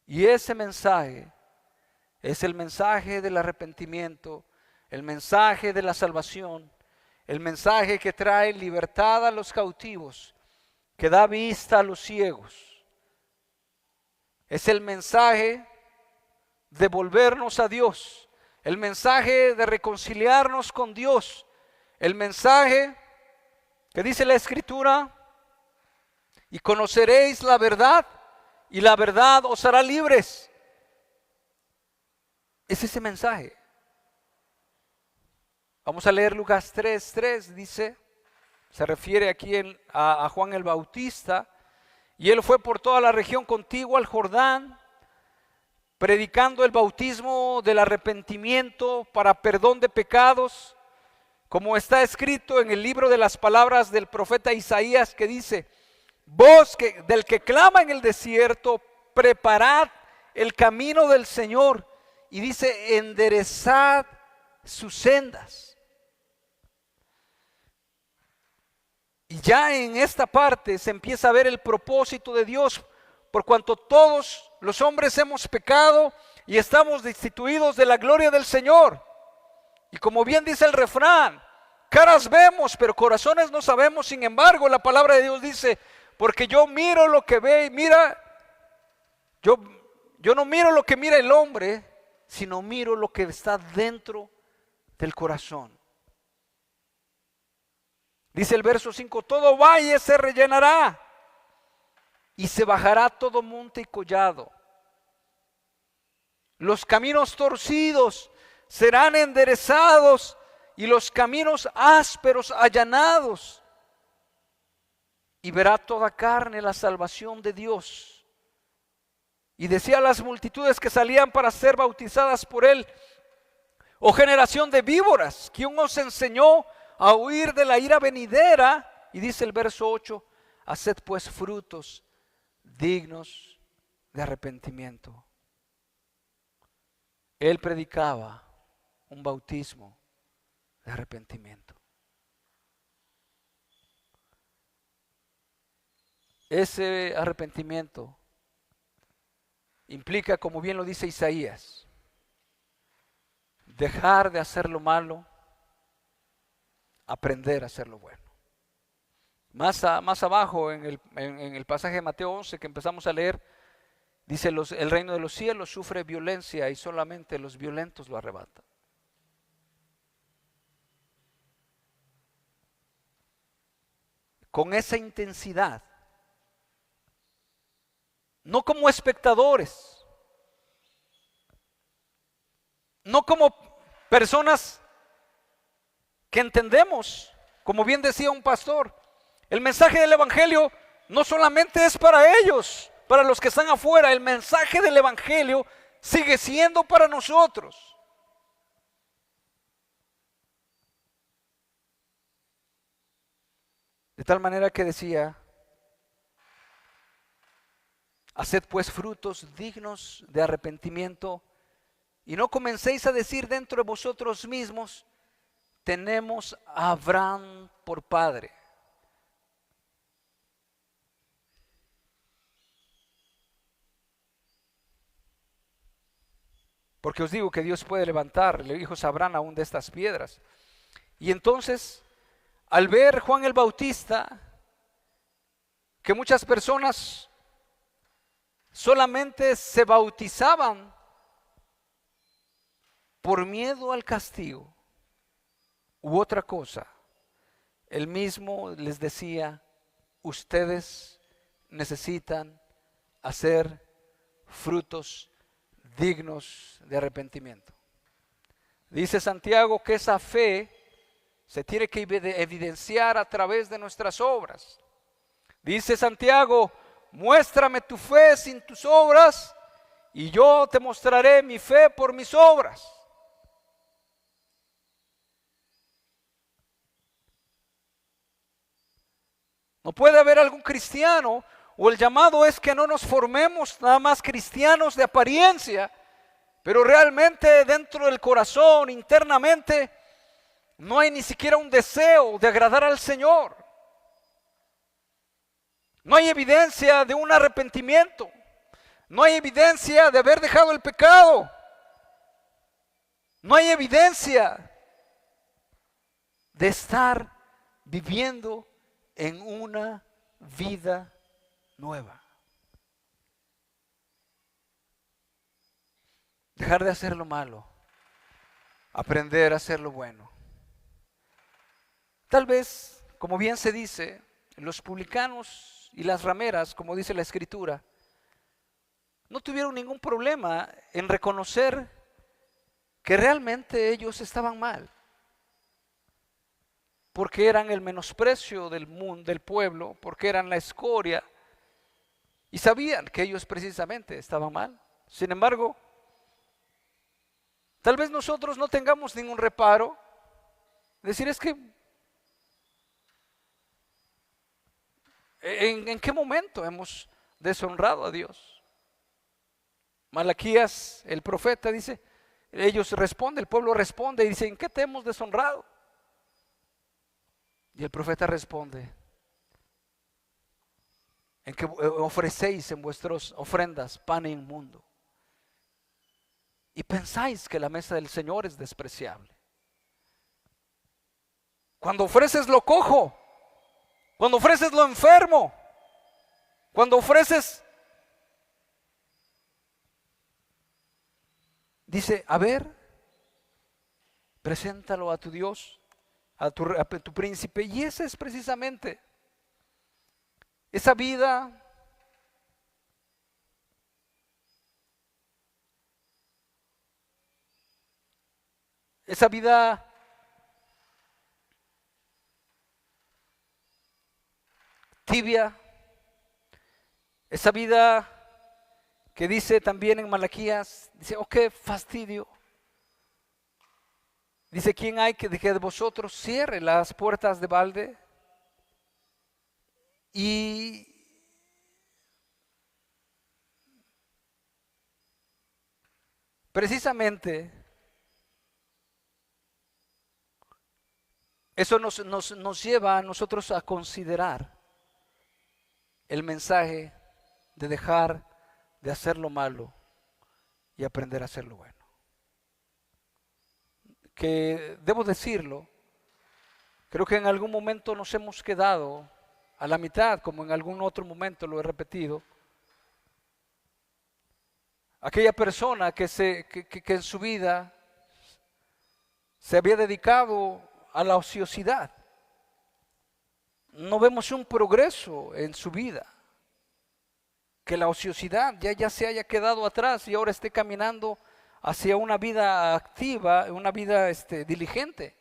Y ese mensaje es el mensaje del arrepentimiento, el mensaje de la salvación, el mensaje que trae libertad a los cautivos, que da vista a los ciegos. Es el mensaje de volvernos a Dios, el mensaje de reconciliarnos con Dios, el mensaje que dice la Escritura, y conoceréis la verdad, y la verdad os hará libres. Es ese mensaje. Vamos a leer Lucas 3:3, dice, se refiere aquí a Juan el Bautista, y él fue por toda la región contigua al Jordán, predicando el bautismo del arrepentimiento para perdón de pecados, como está escrito en el libro de las palabras del profeta Isaías, que dice, voz del que clama en el desierto, preparad el camino del Señor, y dice, enderezad sus sendas. Y ya en esta parte se empieza a ver el propósito de Dios, por cuanto todos los hombres hemos pecado y estamos destituidos de la gloria del Señor. Y como bien dice el refrán, caras vemos, pero corazones no sabemos. Sin embargo, la palabra de Dios dice, porque yo miro lo que ve y mira, yo no miro lo que mira el hombre, sino miro lo que está dentro del corazón. Dice el verso 5, todo valle se rellenará y se bajará todo monte y collado. Los caminos torcidos serán enderezados y los caminos ásperos allanados. Y verá toda carne la salvación de Dios. Y decía a las multitudes que salían para ser bautizadas por él, oh generación de víboras, ¿quién os enseñó a huir de la ira venidera? Y dice el verso 8, haced pues frutos dignos de arrepentimiento. Él predicaba un bautismo de arrepentimiento. Ese arrepentimiento implica, como bien lo dice Isaías, dejar de hacer lo malo, aprender a hacer lo bueno. Más abajo en el pasaje de Mateo 11 que empezamos a leer, dice, el reino de los cielos sufre violencia y solamente los violentos lo arrebatan. Con esa intensidad, no como espectadores, no como personas que entendemos, como bien decía un pastor, el mensaje del Evangelio no solamente es para ellos, para los que están afuera, el mensaje del Evangelio sigue siendo para nosotros. De tal manera que decía, haced pues frutos dignos de arrepentimiento y no comencéis a decir dentro de vosotros mismos, tenemos a Abraham por padre. Porque os digo que Dios puede levantar hijos a Abraham aún de estas piedras. Y entonces, al ver Juan el Bautista, que muchas personas solamente se bautizaban por miedo al castigo u otra cosa, él mismo les decía, ustedes necesitan hacer frutos dignos de arrepentimiento. Dice Santiago que esa fe se tiene que evidenciar a través de nuestras obras. Dice Santiago, muéstrame tu fe sin tus obras y yo te mostraré mi fe por mis obras. No puede haber algún cristiano, o el llamado es que no nos formemos nada más cristianos de apariencia, pero realmente dentro del corazón, internamente, no hay ni siquiera un deseo de agradar al Señor. No hay evidencia de un arrepentimiento. No hay evidencia de haber dejado el pecado. No hay evidencia de estar viviendo en una vida nueva. Dejar de hacer lo malo, aprender a hacer lo bueno. Tal vez, como bien se dice, los publicanos y las rameras, como dice la Escritura, no tuvieron ningún problema en reconocer que realmente ellos estaban mal, porque eran el menosprecio del mundo, del pueblo, porque eran la escoria, y sabían que ellos precisamente estaban mal. Sin embargo, tal vez nosotros no tengamos ningún reparo, decir es que ¿en qué momento hemos deshonrado a Dios? Malaquías, el profeta, dice, ellos responden, el pueblo responde y dice, ¿en qué te hemos deshonrado? Y el profeta responde, en que ofrecéis en vuestras ofrendas pan inmundo y pensáis que la mesa del Señor es despreciable. Cuando ofreces lo cojo, cuando ofreces lo enfermo, cuando ofreces, dice, a ver, preséntalo a tu Dios, a tu príncipe, y esa es precisamente esa vida tibia, esa vida que dice también en Malaquías, dice, oh qué fastidio. Dice, ¿quién hay que de vosotros cierre las puertas de balde? Y precisamente eso nos lleva a nosotros a considerar el mensaje de dejar de hacer lo malo y aprender a hacer lo bueno. Que debo decirlo, creo que en algún momento nos hemos quedado a la mitad, como en algún otro momento lo he repetido. Aquella persona que en su vida se había dedicado a la ociosidad. No vemos un progreso en su vida. Que la ociosidad ya se haya quedado atrás y ahora esté caminando hacia una vida activa, una vida diligente.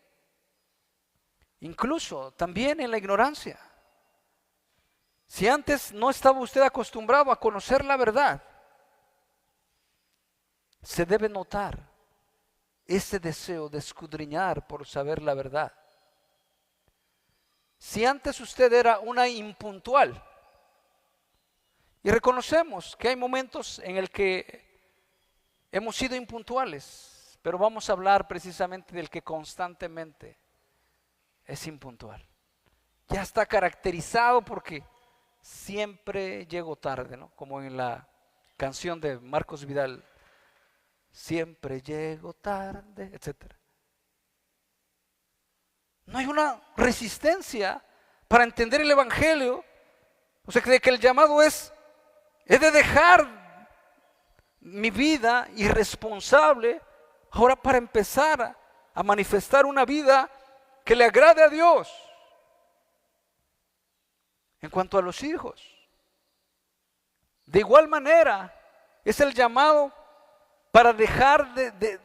Incluso también en la ignorancia. Si antes no estaba usted acostumbrado a conocer la verdad, se debe notar ese deseo de escudriñar por saber la verdad. Si antes usted era una impuntual, y reconocemos que hay momentos en el que hemos sido impuntuales, pero vamos a hablar precisamente del que constantemente es impuntual. Ya está caracterizado porque siempre llego tarde, ¿no? Como en la canción de Marcos Vidal, siempre llego tarde, etc. No hay una resistencia para entender el Evangelio. O sea, que el llamado es de dejar mi vida irresponsable ahora para empezar a manifestar una vida que le agrade a Dios. En cuanto a los hijos, de igual manera es el llamado para dejar de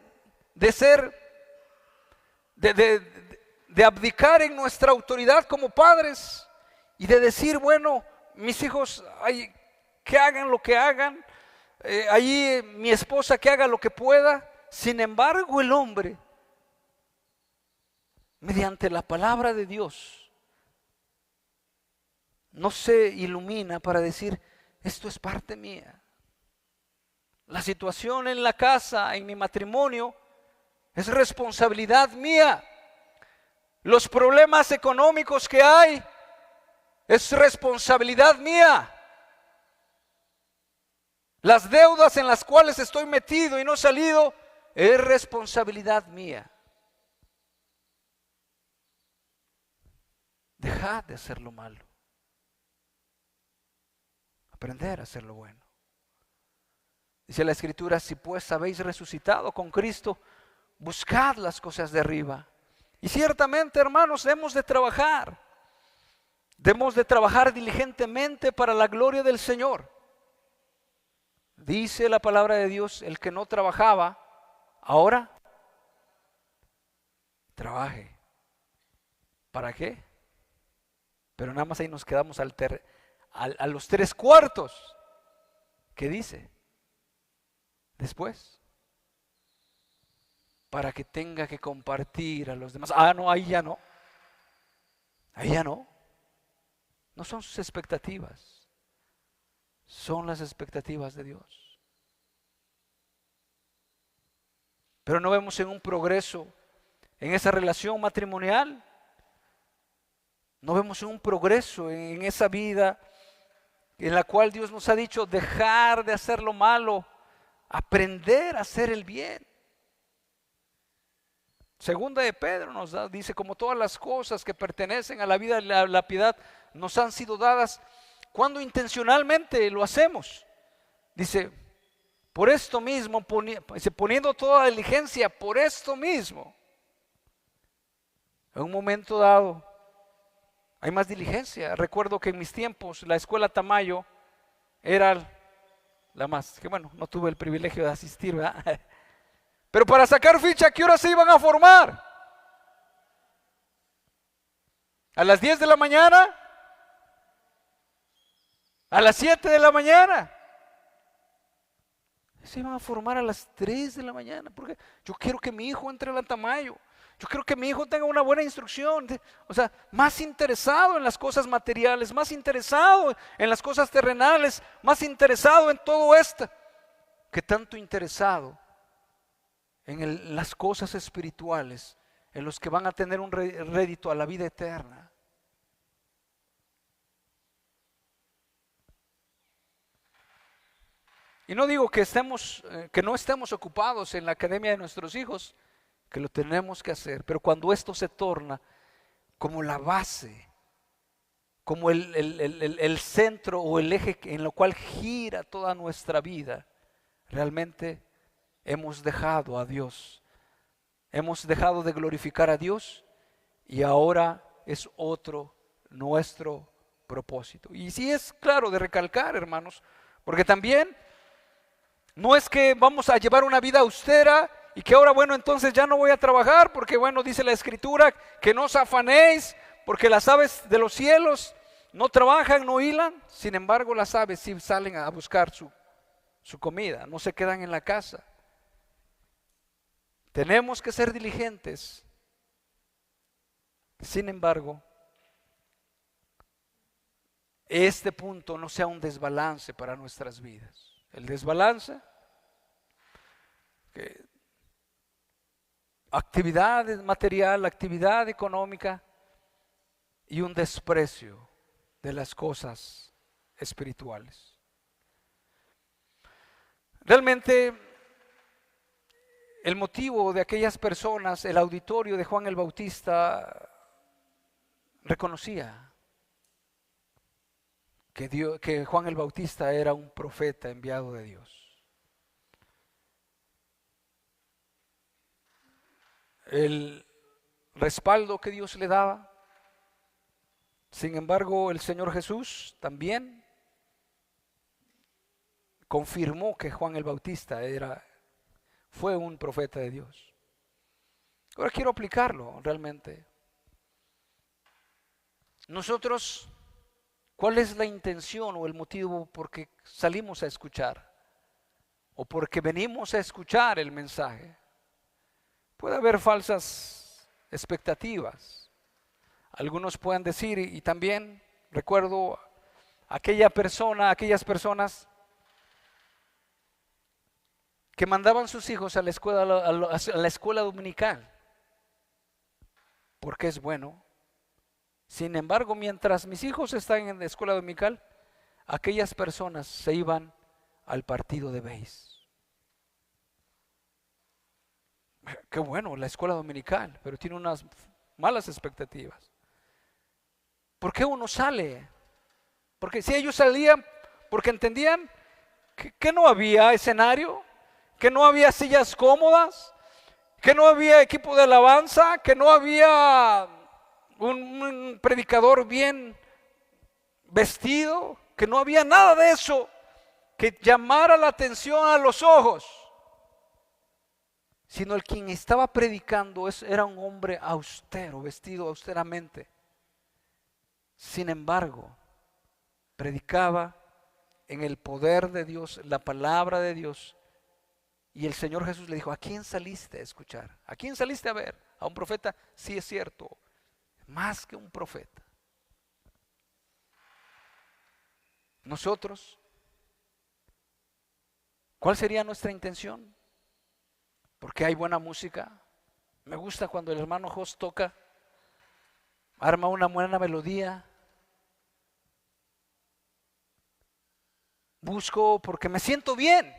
abdicar en nuestra autoridad como padres y de decir, bueno, mis hijos que hagan lo que hagan, allí mi esposa que haga lo que pueda. Sin embargo, el hombre, mediante la palabra de Dios, no se ilumina para decir, esto es parte mía. La situación en la casa, en mi matrimonio, es responsabilidad mía. Los problemas económicos que hay, es responsabilidad mía. Las deudas en las cuales estoy metido y no he salido, es responsabilidad mía. Dejad de hacer lo malo. Aprender a hacer lo bueno. Dice la Escritura, si pues habéis resucitado con Cristo, buscad las cosas de arriba. Y ciertamente, hermanos, debemos de trabajar diligentemente para la gloria del Señor. Dice la palabra de Dios, el que no trabajaba, ahora trabaje. ¿Para qué? Pero nada más ahí nos quedamos a los 3/4. ¿Qué dice? Después, para que tenga que compartir a los demás. No, ahí ya no. Ahí ya no. No son sus expectativas, son las expectativas de Dios. Pero no vemos en un progreso en esa relación matrimonial. No vemos un progreso en esa vida en la cual Dios nos ha dicho dejar de hacer lo malo, aprender a hacer el bien. Segunda de Pedro nos dice, como todas las cosas que pertenecen a la vida y la piedad nos han sido dadas cuando intencionalmente lo hacemos. Dice, por esto mismo, poniendo toda diligencia, por esto mismo. En un momento dado hay más diligencia. Recuerdo que en mis tiempos la escuela Tamayo era la más, que bueno, no tuve el privilegio de asistir, ¿verdad? Pero para sacar ficha, ¿a qué hora se iban a formar? ¿A las 10 de la mañana? ¿A las 7 de la mañana? Se iban a formar a las 3 de la mañana, porque yo quiero que mi hijo entre a la Tamayo. Yo quiero que mi hijo tenga una buena instrucción, o sea, más interesado en las cosas materiales, más interesado en las cosas terrenales, más interesado en todo esto, que tanto interesado en las cosas espirituales, en los que van a tener un rédito a la vida eterna. Y no digo que que no estemos ocupados en la academia de nuestros hijos, que lo tenemos que hacer, pero cuando esto se torna como la base, como el centro o el eje en lo cual gira toda nuestra vida, realmente hemos dejado a Dios, hemos dejado de glorificar a Dios y ahora es otro nuestro propósito. Y sí es claro de recalcar, hermanos, porque también no es que vamos a llevar una vida austera y que ahora, bueno, entonces ya no voy a trabajar porque, bueno, dice la Escritura que no os afanéis porque las aves de los cielos no trabajan, no hilan. Sin embargo, las aves sí salen a buscar su comida, no se quedan en la casa. Tenemos que ser diligentes. Sin embargo, este punto no sea un desbalance para nuestras vidas. El desbalance, que actividad material, actividad económica y un desprecio de las cosas espirituales. Realmente el motivo de aquellas personas, el auditorio de Juan el Bautista reconocía que Juan el Bautista era un profeta enviado de Dios. El respaldo que Dios le daba. Sin embargo, el Señor Jesús también confirmó que Juan el Bautista fue un profeta de Dios. Ahora quiero aplicarlo realmente. Nosotros, ¿cuál es la intención o el motivo por qué salimos a escuchar? O porque venimos a escuchar el mensaje. Puede haber falsas expectativas. Algunos pueden decir, y también recuerdo aquellas personas que mandaban sus hijos a la escuela dominical, porque es bueno. Sin embargo, mientras mis hijos están en la escuela dominical, aquellas personas se iban al partido de béis. Qué bueno, la escuela dominical, pero tiene unas malas expectativas. ¿Por qué uno sale? Porque si ellos salían, porque entendían que no había escenario, que no había sillas cómodas, que no había equipo de alabanza, que no había un predicador bien vestido, que no había nada de eso que llamara la atención a los ojos, sino el quien estaba predicando era un hombre austero, vestido austeramente. Sin embargo, predicaba en el poder de Dios, la palabra de Dios. Y el Señor Jesús le dijo, ¿a quién saliste a escuchar? ¿A quién saliste a ver? ¿A un profeta? Sí, es cierto, más que un profeta. Nosotros, ¿cuál sería nuestra intención? Porque hay buena música. Me gusta cuando el hermano Jos toca, arma una buena melodía. Busco porque me siento bien.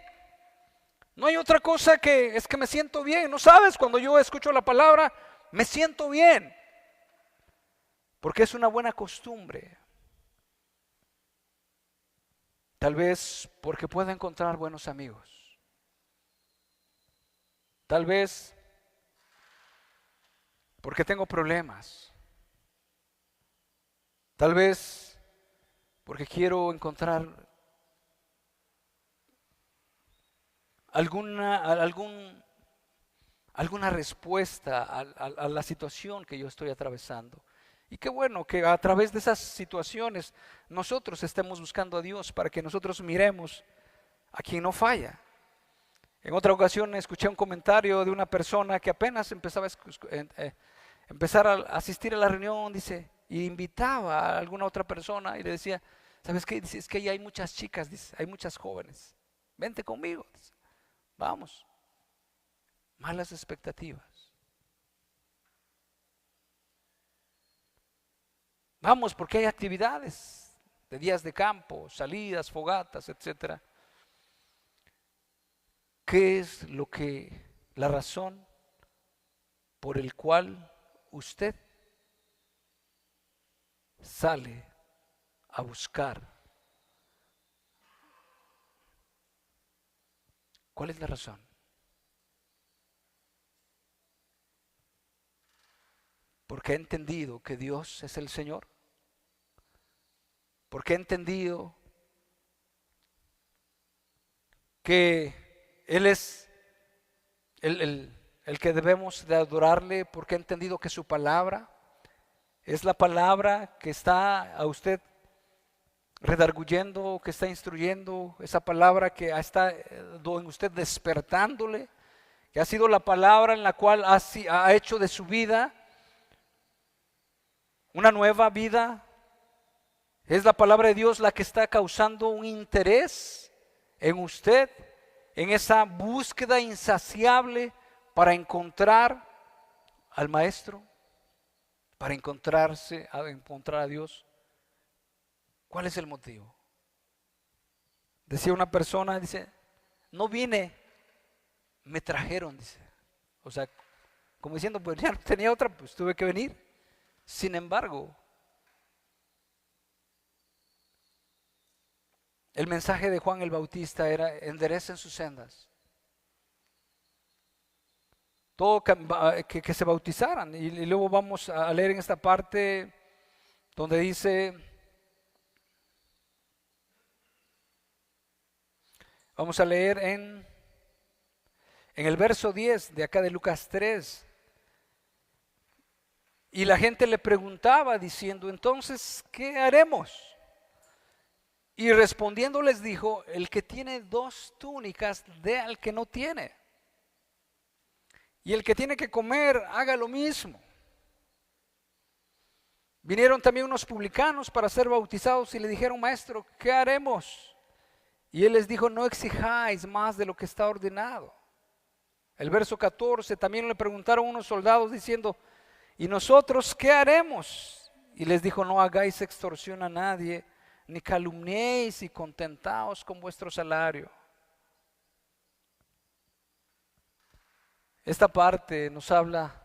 No hay otra cosa que es que me siento bien. No sabes, cuando yo escucho la palabra, me siento bien. Porque es una buena costumbre. Tal vez porque puedo encontrar buenos amigos. Tal vez porque tengo problemas. Tal vez porque quiero encontrar alguna respuesta a la situación que yo estoy atravesando. Y qué bueno que a través de esas situaciones nosotros estemos buscando a Dios para que nosotros miremos a quien no falla. En otra ocasión escuché un comentario de una persona que apenas empezaba empezar a asistir a la reunión, dice, y invitaba a alguna otra persona y le decía, ¿sabes qué? Dice, es que ahí hay muchas chicas, dice, hay muchas jóvenes, vente conmigo, dice, vamos. Malas expectativas. Vamos porque hay actividades de días de campo, salidas, fogatas, etcétera. ¿qué es la razón por el cual usted sale a buscar? ¿Cuál es la razón? Porque he entendido que Dios es el Señor. Porque he entendido que Él es el que debemos de adorarle. Porque he entendido que su palabra es la palabra que está a usted redarguyendo, que está instruyendo, esa palabra que está en usted despertándole, que ha sido la palabra en la cual ha hecho de su vida una nueva vida. Es la palabra de Dios la que está causando un interés en usted, en esa búsqueda insaciable para encontrar al Maestro, para encontrar a Dios. ¿Cuál es el motivo? Decía una persona, dice, no vine, me trajeron, dice. O sea, como diciendo, pues ya no tenía otra, pues tuve que venir. Sin embargo, el mensaje de Juan el Bautista era: enderecen sus sendas. Todo que se bautizaran. Y luego vamos a leer en esta parte donde dice, vamos a leer en el verso 10 de acá de Lucas 3. Y la gente le preguntaba diciendo, entonces, ¿qué haremos? Y respondiendo les dijo, el que tiene 2 túnicas, dé al que no tiene. Y el que tiene que comer, haga lo mismo. Vinieron también unos publicanos para ser bautizados y le dijeron, maestro, ¿qué haremos? Y él les dijo, no exijáis más de lo que está ordenado. El verso 14, también le preguntaron unos soldados diciendo, ¿y nosotros qué haremos? Y les dijo, no hagáis extorsión a nadie, ni calumniéis, y contentaos con vuestro salario. Esta parte nos habla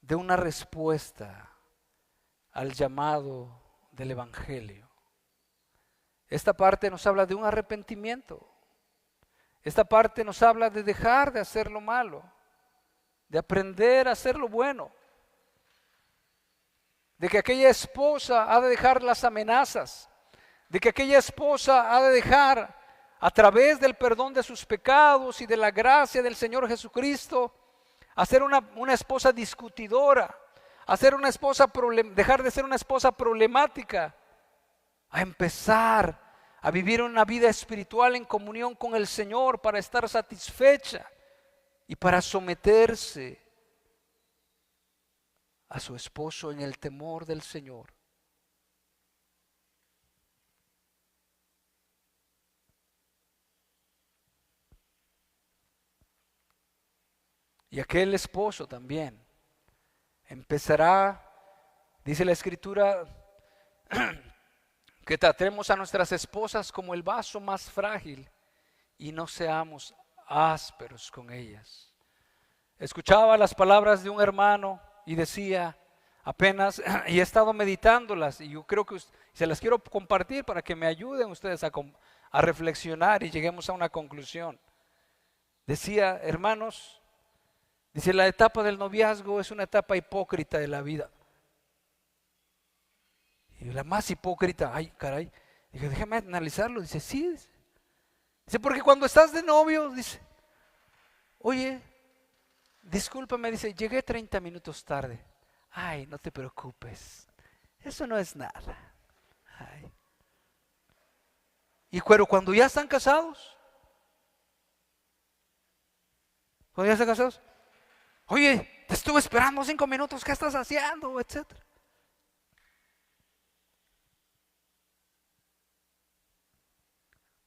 de una respuesta al llamado del Evangelio. Esta parte nos habla de un arrepentimiento. Esta parte nos habla de dejar de hacer lo malo, de aprender a hacer lo bueno, de que aquella esposa ha de dejar las amenazas, de que aquella esposa ha de dejar, a través del perdón de sus pecados y de la gracia del Señor Jesucristo, hacer una esposa discutidora, dejar de ser una esposa problemática, a empezar a vivir una vida espiritual en comunión con el Señor para estar satisfecha y para someterse a su esposo en el temor del Señor. Y aquel esposo también empezará, dice la Escritura, que tratemos a nuestras esposas como el vaso más frágil y no seamos ásperos con ellas. Escuchaba las palabras de un hermano y decía apenas, y he estado meditándolas, y yo creo que se las quiero compartir para que me ayuden ustedes a reflexionar y lleguemos a una conclusión. Decía, hermanos, dice, la etapa del noviazgo es una etapa hipócrita de la vida. Y la más hipócrita, ay caray, dije, déjame analizarlo. Dice, sí, dice, porque cuando estás de novio, dice, oye, discúlpame, dice, llegué 30 minutos tarde. Ay, no te preocupes, eso no es nada. Ay. Y cuando ya están casados, oye, te estuve esperando 5 minutos, ¿qué estás haciendo? Etcétera.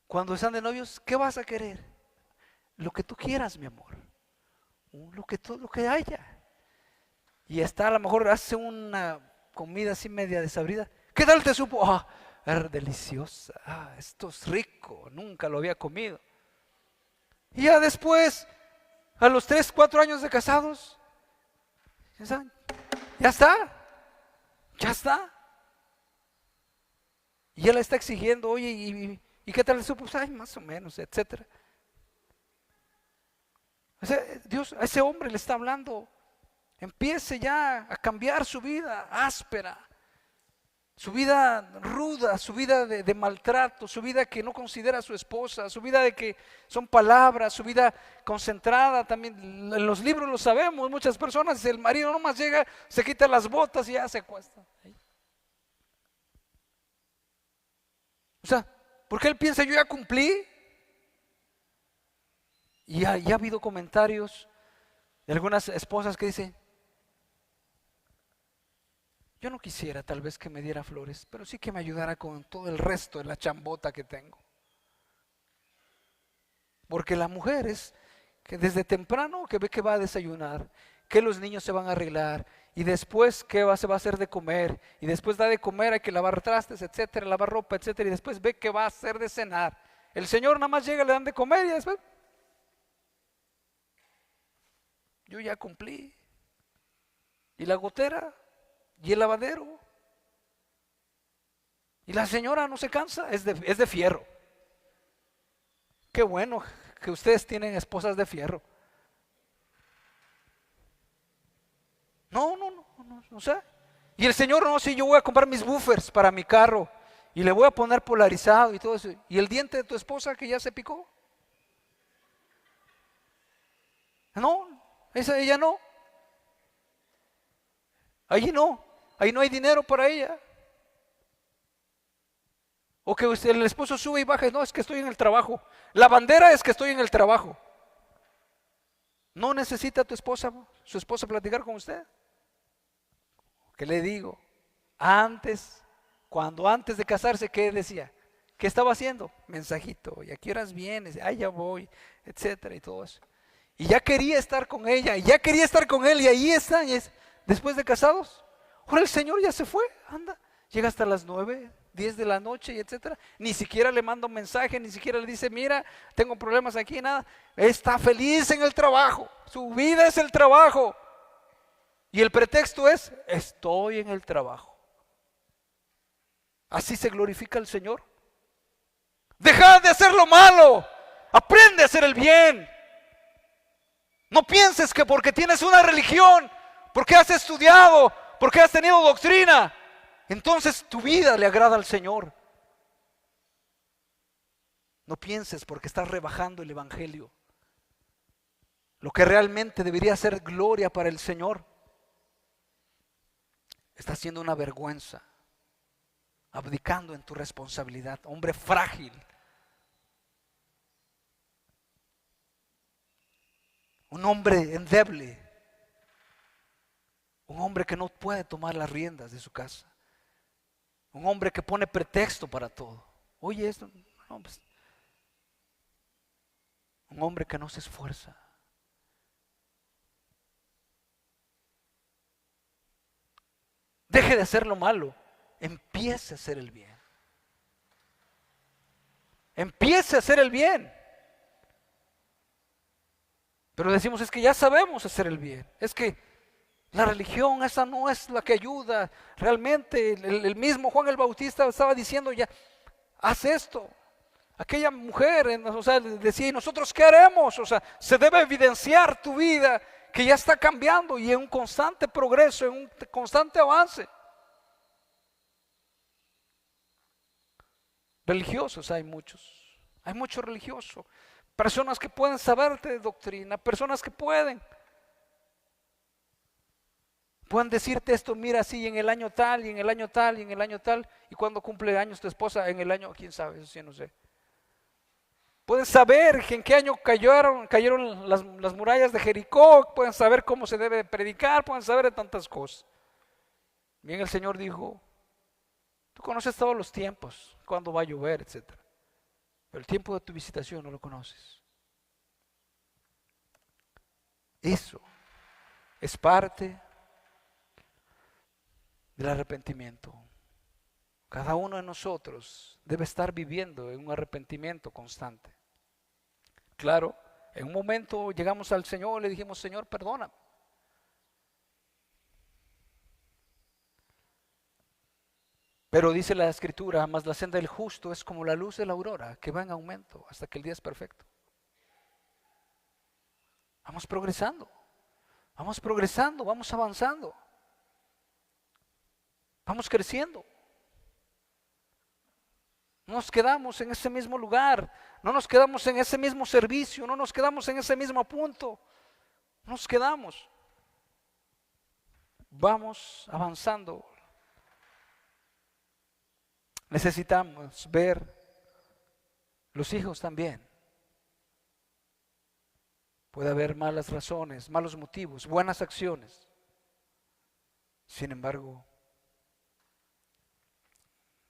Cuando están de novios, ¿qué vas a querer? Lo que tú quieras, mi amor. Lo que haya. Y está, a lo mejor hace una comida así media desabrida. ¿Qué tal te supo? Ah, era deliciosa. Ah, esto es rico. Nunca lo había comido. Y ya después, a los 3, 4 años de casados, ya está. Y él le está exigiendo, oye, ¿y qué tal eso? Pues, ay, más o menos, etcétera. O sea, Dios a ese hombre le está hablando, empiece ya a cambiar su vida áspera, su vida ruda, su vida de maltrato, su vida que no considera a su esposa, su vida de que son palabras, su vida concentrada. También en los libros lo sabemos, muchas personas, el marido nomás llega, se quita las botas y ya se acuesta. O sea, porque él piensa, yo ya cumplí. Y ya ha habido comentarios de algunas esposas que dicen, yo no quisiera tal vez que me diera flores, pero sí que me ayudara con todo el resto de la chambota que tengo. Porque la mujer es que desde temprano que ve que va a desayunar, que los niños se van a arreglar, y después se va a hacer de comer, y después da de comer, hay que lavar trastes, etcétera, lavar ropa, etcétera, y después ve que va a hacer de cenar. El Señor nada más llega, le dan de comer y después, yo ya cumplí. Y la gotera y el lavadero. Y la señora no se cansa, es de fierro. Qué bueno que ustedes tienen esposas de fierro. No sé. Y el Señor, no, sí, yo voy a comprar mis buffers para mi carro y le voy a poner polarizado y todo eso. ¿Y el diente de tu esposa que ya se picó? No, ella no. Ahí no hay dinero para ella. O que el esposo sube y baja, no, es que estoy en el trabajo. La bandera es que estoy en el trabajo. ¿No necesita su esposa platicar con usted? ¿Qué le digo? Antes de casarse, ¿qué decía? ¿Qué estaba haciendo? Mensajito, ¿y a qué horas vienes? Ah, ya voy, etcétera, y todo eso. Y ya quería estar con ella, y ya quería estar con él, y ahí está, después de casados. Ahora el Señor ya se fue, anda, llega hasta las 9, 10 de la noche, y etcétera. Ni siquiera le manda un mensaje, ni siquiera le dice, mira, tengo problemas aquí, nada. Está feliz en el trabajo, su vida es el trabajo. Y el pretexto es, estoy en el trabajo. Así se glorifica al Señor. Deja de hacer lo malo, aprende a hacer el bien. No pienses que porque tienes una religión, porque has estudiado, porque has tenido doctrina, entonces tu vida le agrada al Señor. No pienses porque estás rebajando el evangelio. Lo que realmente debería ser gloria para el Señor está siendo una vergüenza, abdicando en tu responsabilidad, hombre frágil, un hombre endeble, un hombre que no puede tomar las riendas de su casa, un hombre que pone pretexto para todo. Oye, esto, no, pues, un hombre que no se esfuerza. Deje de hacer lo malo, empiece a hacer el bien. Empiece a hacer el bien. Pero decimos, es que ya sabemos hacer el bien. Es que la religión esa no es la que ayuda. Realmente el mismo Juan el Bautista estaba diciendo ya, haz esto. Aquella mujer, o sea, decía, ¿y nosotros qué haremos? O sea, se debe evidenciar tu vida que ya está cambiando y en un constante progreso, en un constante avance. Religiosos hay muchos religiosos, personas que pueden saberte de doctrina, personas que pueden decirte esto, mira, así en el año tal, y en el año tal, y en el año tal, y cuando cumple años tu esposa, en el año, quién sabe, eso sí no sé. Pueden saber en qué año cayeron las murallas de Jericó, pueden saber cómo se debe predicar, pueden saber de tantas cosas. Bien, el Señor dijo, tú conoces todos los tiempos, cuándo va a llover, etcétera. Pero el tiempo de tu visitación no lo conoces. Eso es parte del arrepentimiento. Cada uno de nosotros debe estar viviendo en un arrepentimiento constante. Claro, En un momento llegamos al Señor y le dijimos, Señor, perdona. Pero dice la Escritura, mas la senda del justo es como la luz de la aurora, que va en aumento hasta que el día es perfecto. Vamos progresando, vamos avanzando, vamos creciendo. No nos quedamos en ese mismo lugar, no nos quedamos en ese mismo servicio, no nos quedamos en ese mismo punto, no nos quedamos. Vamos avanzando. Necesitamos ver los hijos también. Puede haber malas razones, malos motivos, buenas acciones. Sin embargo,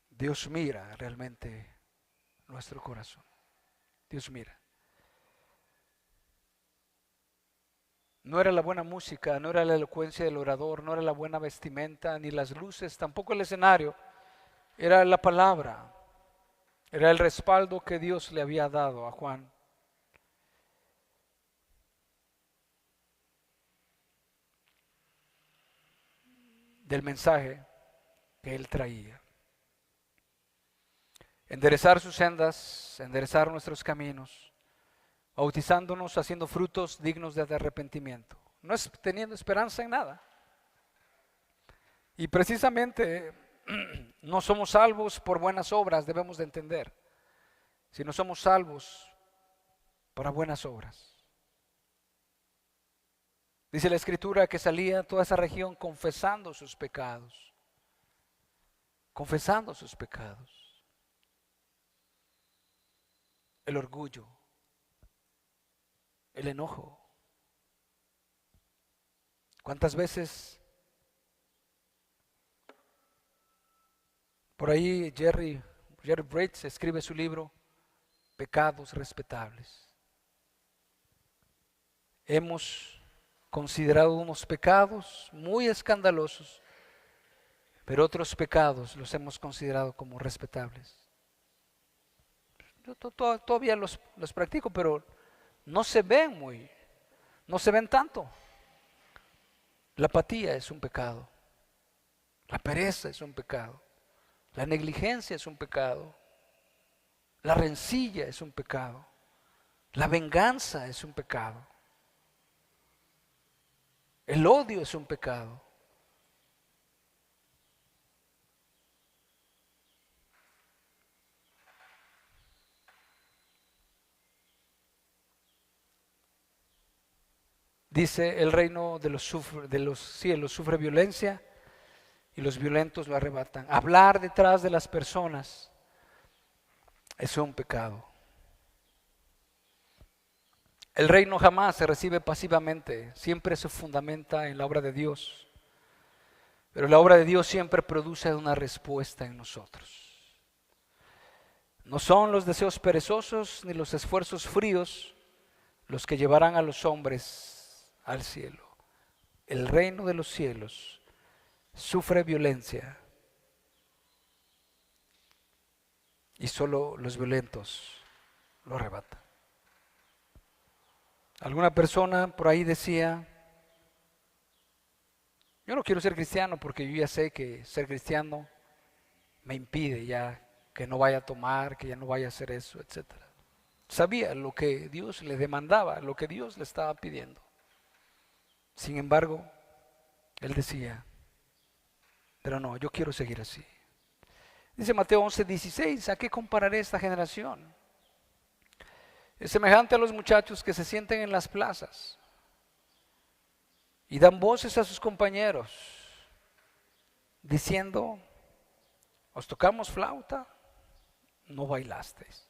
Dios mira realmente nuestro corazón. Dios mira. No era la buena música, no era la elocuencia del orador, no era la buena vestimenta, ni las luces, tampoco el escenario. Era la palabra, era el respaldo que Dios le había dado a Juan. Del mensaje que él traía. Enderezar sus sendas, enderezar nuestros caminos, bautizándonos, haciendo frutos dignos de arrepentimiento. No es teniendo esperanza en nada. Y precisamente no somos salvos por buenas obras, debemos de entender, sino somos salvos para buenas obras. Dice la Escritura que salía a toda esa región confesando sus pecados, confesando sus pecados, el orgullo, el enojo. ¿Cuántas veces por ahí Jerry Bridges escribe su libro Pecados Respetables? Hemos considerado unos pecados muy escandalosos, pero otros pecados los hemos considerado como respetables. Yo todavía los practico, pero no se ven tanto. La apatía es un pecado, la pereza es un pecado, la negligencia es un pecado, la rencilla es un pecado, la venganza es un pecado, el odio es un pecado. Dice, el reino de los cielos sufre violencia y los violentos lo arrebatan. Hablar detrás de las personas es un pecado. El reino jamás se recibe pasivamente, siempre se fundamenta en la obra de Dios. Pero la obra de Dios siempre produce una respuesta en nosotros. No son los deseos perezosos ni los esfuerzos fríos los que llevarán a los hombres al cielo. El reino de los cielos sufre violencia y solo los violentos lo arrebatan. Alguna persona por ahí decía, yo no quiero ser cristiano porque yo ya sé que ser cristiano me impide ya que no vaya a tomar, que ya no vaya a hacer eso, etc. Sabía lo que Dios le demandaba, lo que Dios le estaba pidiendo. Sin embargo, él decía, pero no, yo quiero seguir así. Dice Mateo 11:16, ¿a qué compararé esta generación? Es semejante a los muchachos que se sienten en las plazas y dan voces a sus compañeros, diciendo, os tocamos flauta, no bailasteis.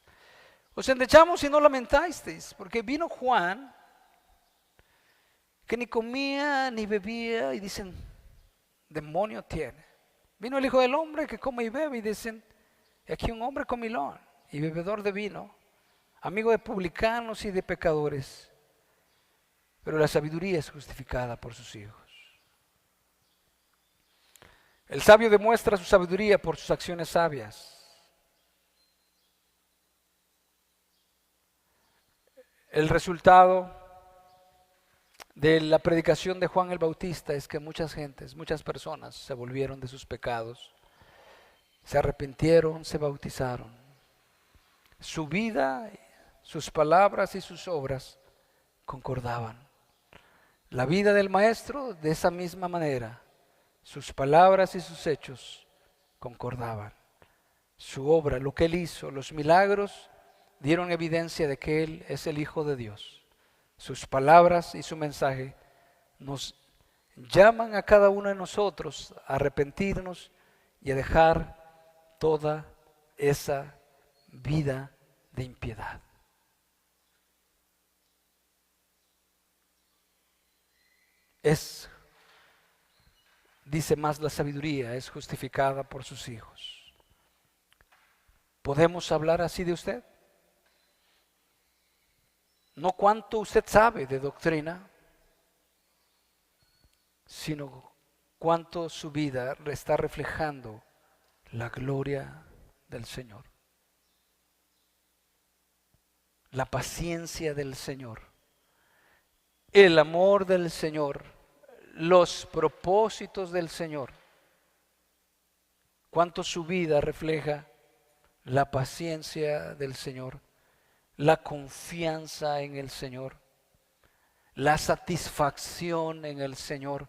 Os endechamos y no lamentasteis, porque vino Juan, que ni comía ni bebía, y dicen, demonio tiene. Vino el Hijo del Hombre que come y bebe, y dicen, aquí un hombre comilón y bebedor de vino, amigo de publicanos y de pecadores, pero la sabiduría es justificada por sus hijos. El sabio demuestra su sabiduría por sus acciones sabias. El resultado de la predicación de Juan el Bautista es que muchas personas se volvieron de sus pecados, se arrepintieron, se bautizaron. Su vida, sus palabras y sus obras concordaban. La vida del maestro de esa misma manera, sus palabras y sus hechos concordaban. Su obra, lo que él hizo, los milagros dieron evidencia de que él es el Hijo de Dios. Sus palabras y su mensaje nos llaman a cada uno de nosotros a arrepentirnos y a dejar toda esa vida de impiedad. Dice más la sabiduría, es justificada por sus hijos. ¿Podemos hablar así de usted? No cuánto usted sabe de doctrina, sino cuánto su vida está reflejando la gloria del Señor, la paciencia del Señor, el amor del Señor, los propósitos del Señor. Cuánto su vida refleja la paciencia del Señor, la confianza en el Señor, la satisfacción en el Señor,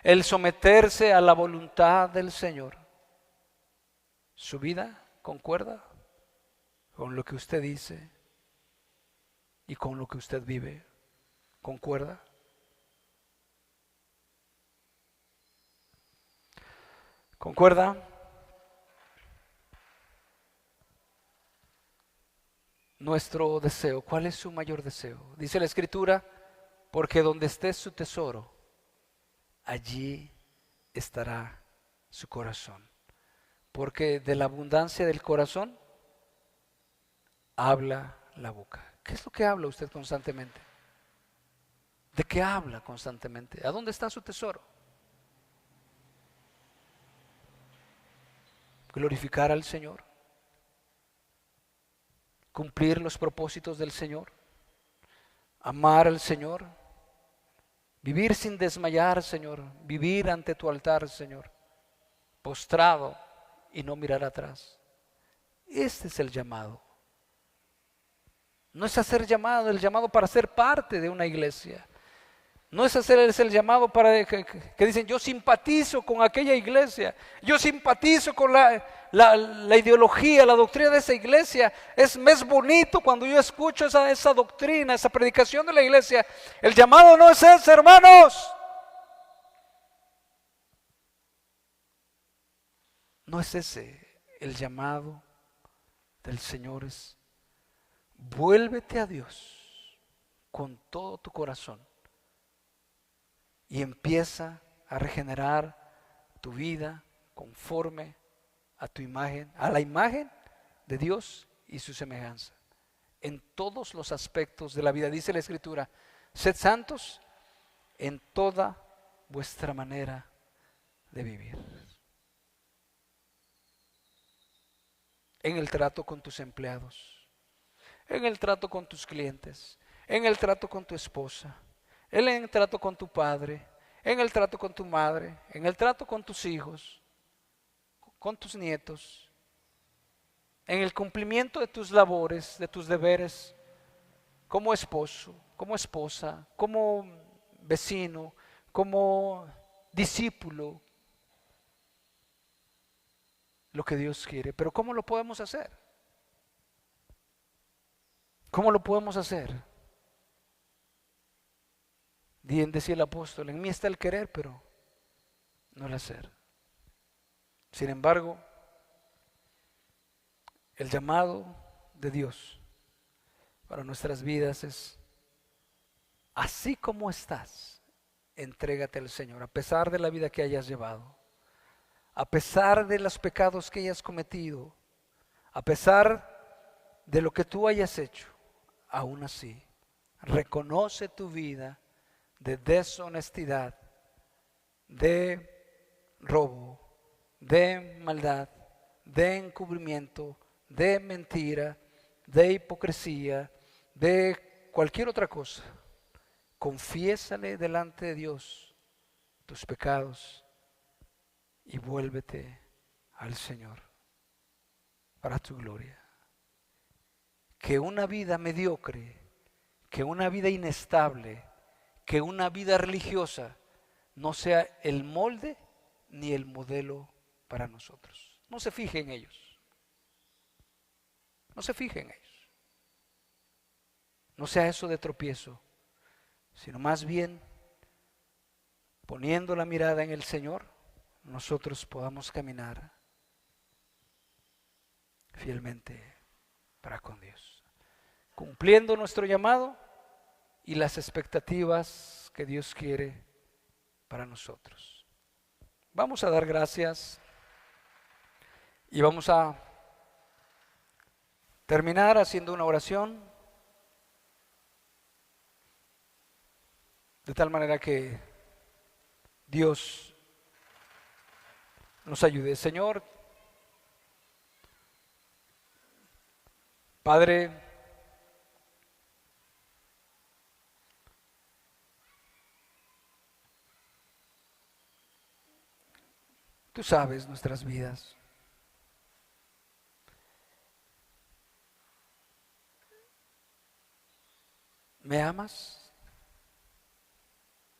el someterse a la voluntad del Señor. ¿Su vida concuerda con lo que usted dice y con lo que usted vive? ¿Concuerda? ¿Concuerda? Nuestro deseo, ¿cuál es su mayor deseo? Dice la Escritura, porque donde esté su tesoro, allí estará su corazón. Porque de la abundancia del corazón habla la boca. ¿Qué es lo que habla usted constantemente? ¿De qué habla constantemente? ¿A dónde está su tesoro? Glorificar al Señor, cumplir los propósitos del Señor, amar al Señor, vivir sin desmayar, Señor, vivir ante tu altar, Señor, postrado y no mirar atrás. Este es el llamado. No es hacer llamado, el llamado para ser parte de una iglesia. No es el llamado para que dicen yo simpatizo con aquella iglesia, yo simpatizo con la ideología, la doctrina de esa iglesia. Es bonito cuando yo escucho esa doctrina, esa predicación de la iglesia. El llamado no es ese, hermanos. No es ese. El llamado del Señor es vuélvete a Dios con todo tu corazón. Y empieza a regenerar tu vida conforme a tu imagen, a la imagen de Dios y su semejanza. En todos los aspectos de la vida, dice la Escritura, sed santos en toda vuestra manera de vivir. En el trato con tus empleados, en el trato con tus clientes, en el trato con tu esposa, en el trato con tu padre, en el trato con tu madre, en el trato con tus hijos, con tus nietos, en el cumplimiento de tus labores, de tus deberes, como esposo, como esposa, como vecino, como discípulo, lo que Dios quiere. Pero ¿cómo lo podemos hacer? ¿Cómo lo podemos hacer? Bien decía el apóstol, en mí está el querer, pero no el hacer. Sin embargo, el llamado de Dios para nuestras vidas es, así como estás, entrégate al Señor, a pesar de la vida que hayas llevado, a pesar de los pecados que hayas cometido, a pesar de lo que tú hayas hecho, aún así, reconoce tu vida de deshonestidad, de robo, de maldad, de encubrimiento, de mentira, de hipocresía, de cualquier otra cosa, confiésale delante de Dios tus pecados y vuélvete al Señor para tu gloria. Que una vida mediocre, que una vida inestable, que una vida religiosa no sea el molde ni el modelo para nosotros. No se fije en ellos. No se fije en ellos. No sea eso de tropiezo, sino más bien poniendo la mirada en el Señor, nosotros podamos caminar fielmente para con Dios, cumpliendo nuestro llamado y las expectativas que Dios quiere para nosotros. Vamos a dar gracias y vamos a terminar haciendo una oración de tal manera que Dios nos ayude. Señor, Padre, tú sabes nuestras vidas. ¿Me amas?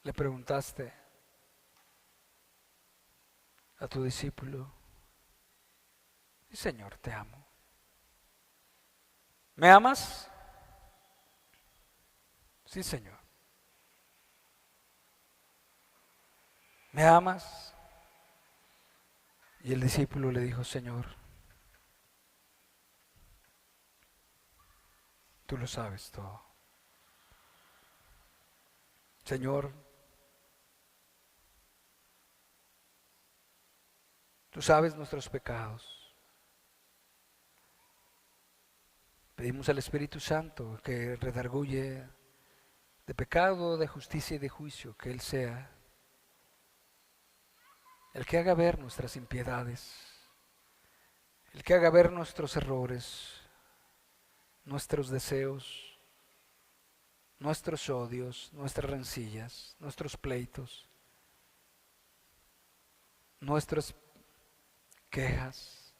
Le preguntaste a tu discípulo. Sí, Señor, te amo. ¿Me amas? Sí, Señor. ¿Me amas? Y el discípulo le dijo, Señor, tú lo sabes todo. Señor, tú sabes nuestros pecados. Pedimos al Espíritu Santo que redarguye de pecado, de justicia y de juicio, que Él sea el que haga ver nuestras impiedades, el que haga ver nuestros errores, nuestros deseos, nuestros odios, nuestras rencillas, nuestros pleitos, nuestras quejas,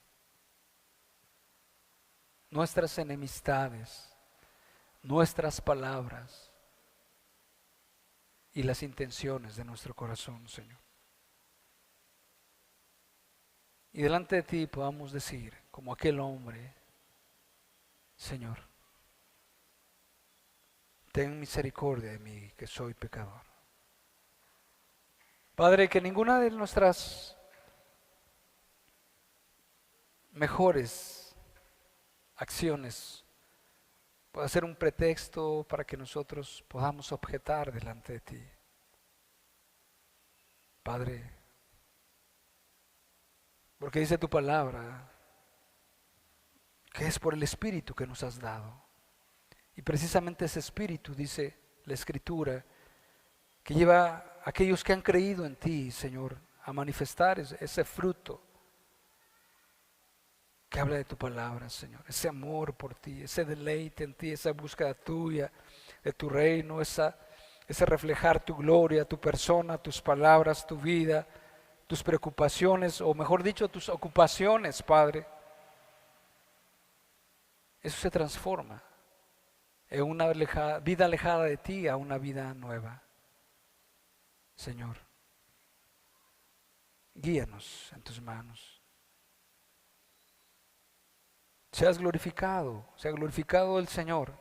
nuestras enemistades, nuestras palabras y las intenciones de nuestro corazón, Señor. Y delante de ti podamos decir, como aquel hombre, Señor, ten misericordia de mí, que soy pecador. Padre, que ninguna de nuestras mejores acciones pueda ser un pretexto para que nosotros podamos objetar delante de ti. Padre, porque dice tu palabra que es por el Espíritu que nos has dado. Y precisamente ese Espíritu, dice la Escritura, que lleva a aquellos que han creído en ti, Señor, a manifestar ese fruto que habla de tu palabra, Señor. Ese amor por ti, ese deleite en ti, esa búsqueda tuya, de tu reino, ese reflejar tu gloria, tu persona, tus palabras, tu vida, tus preocupaciones, o mejor dicho, tus ocupaciones, Padre. Eso se transforma en una vida alejada de ti a una vida nueva. Señor, guíanos en tus manos. Seas glorificado, sea glorificado el Señor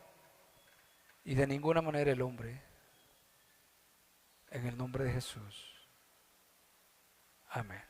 y de ninguna manera el hombre. En el nombre de Jesús. Amén.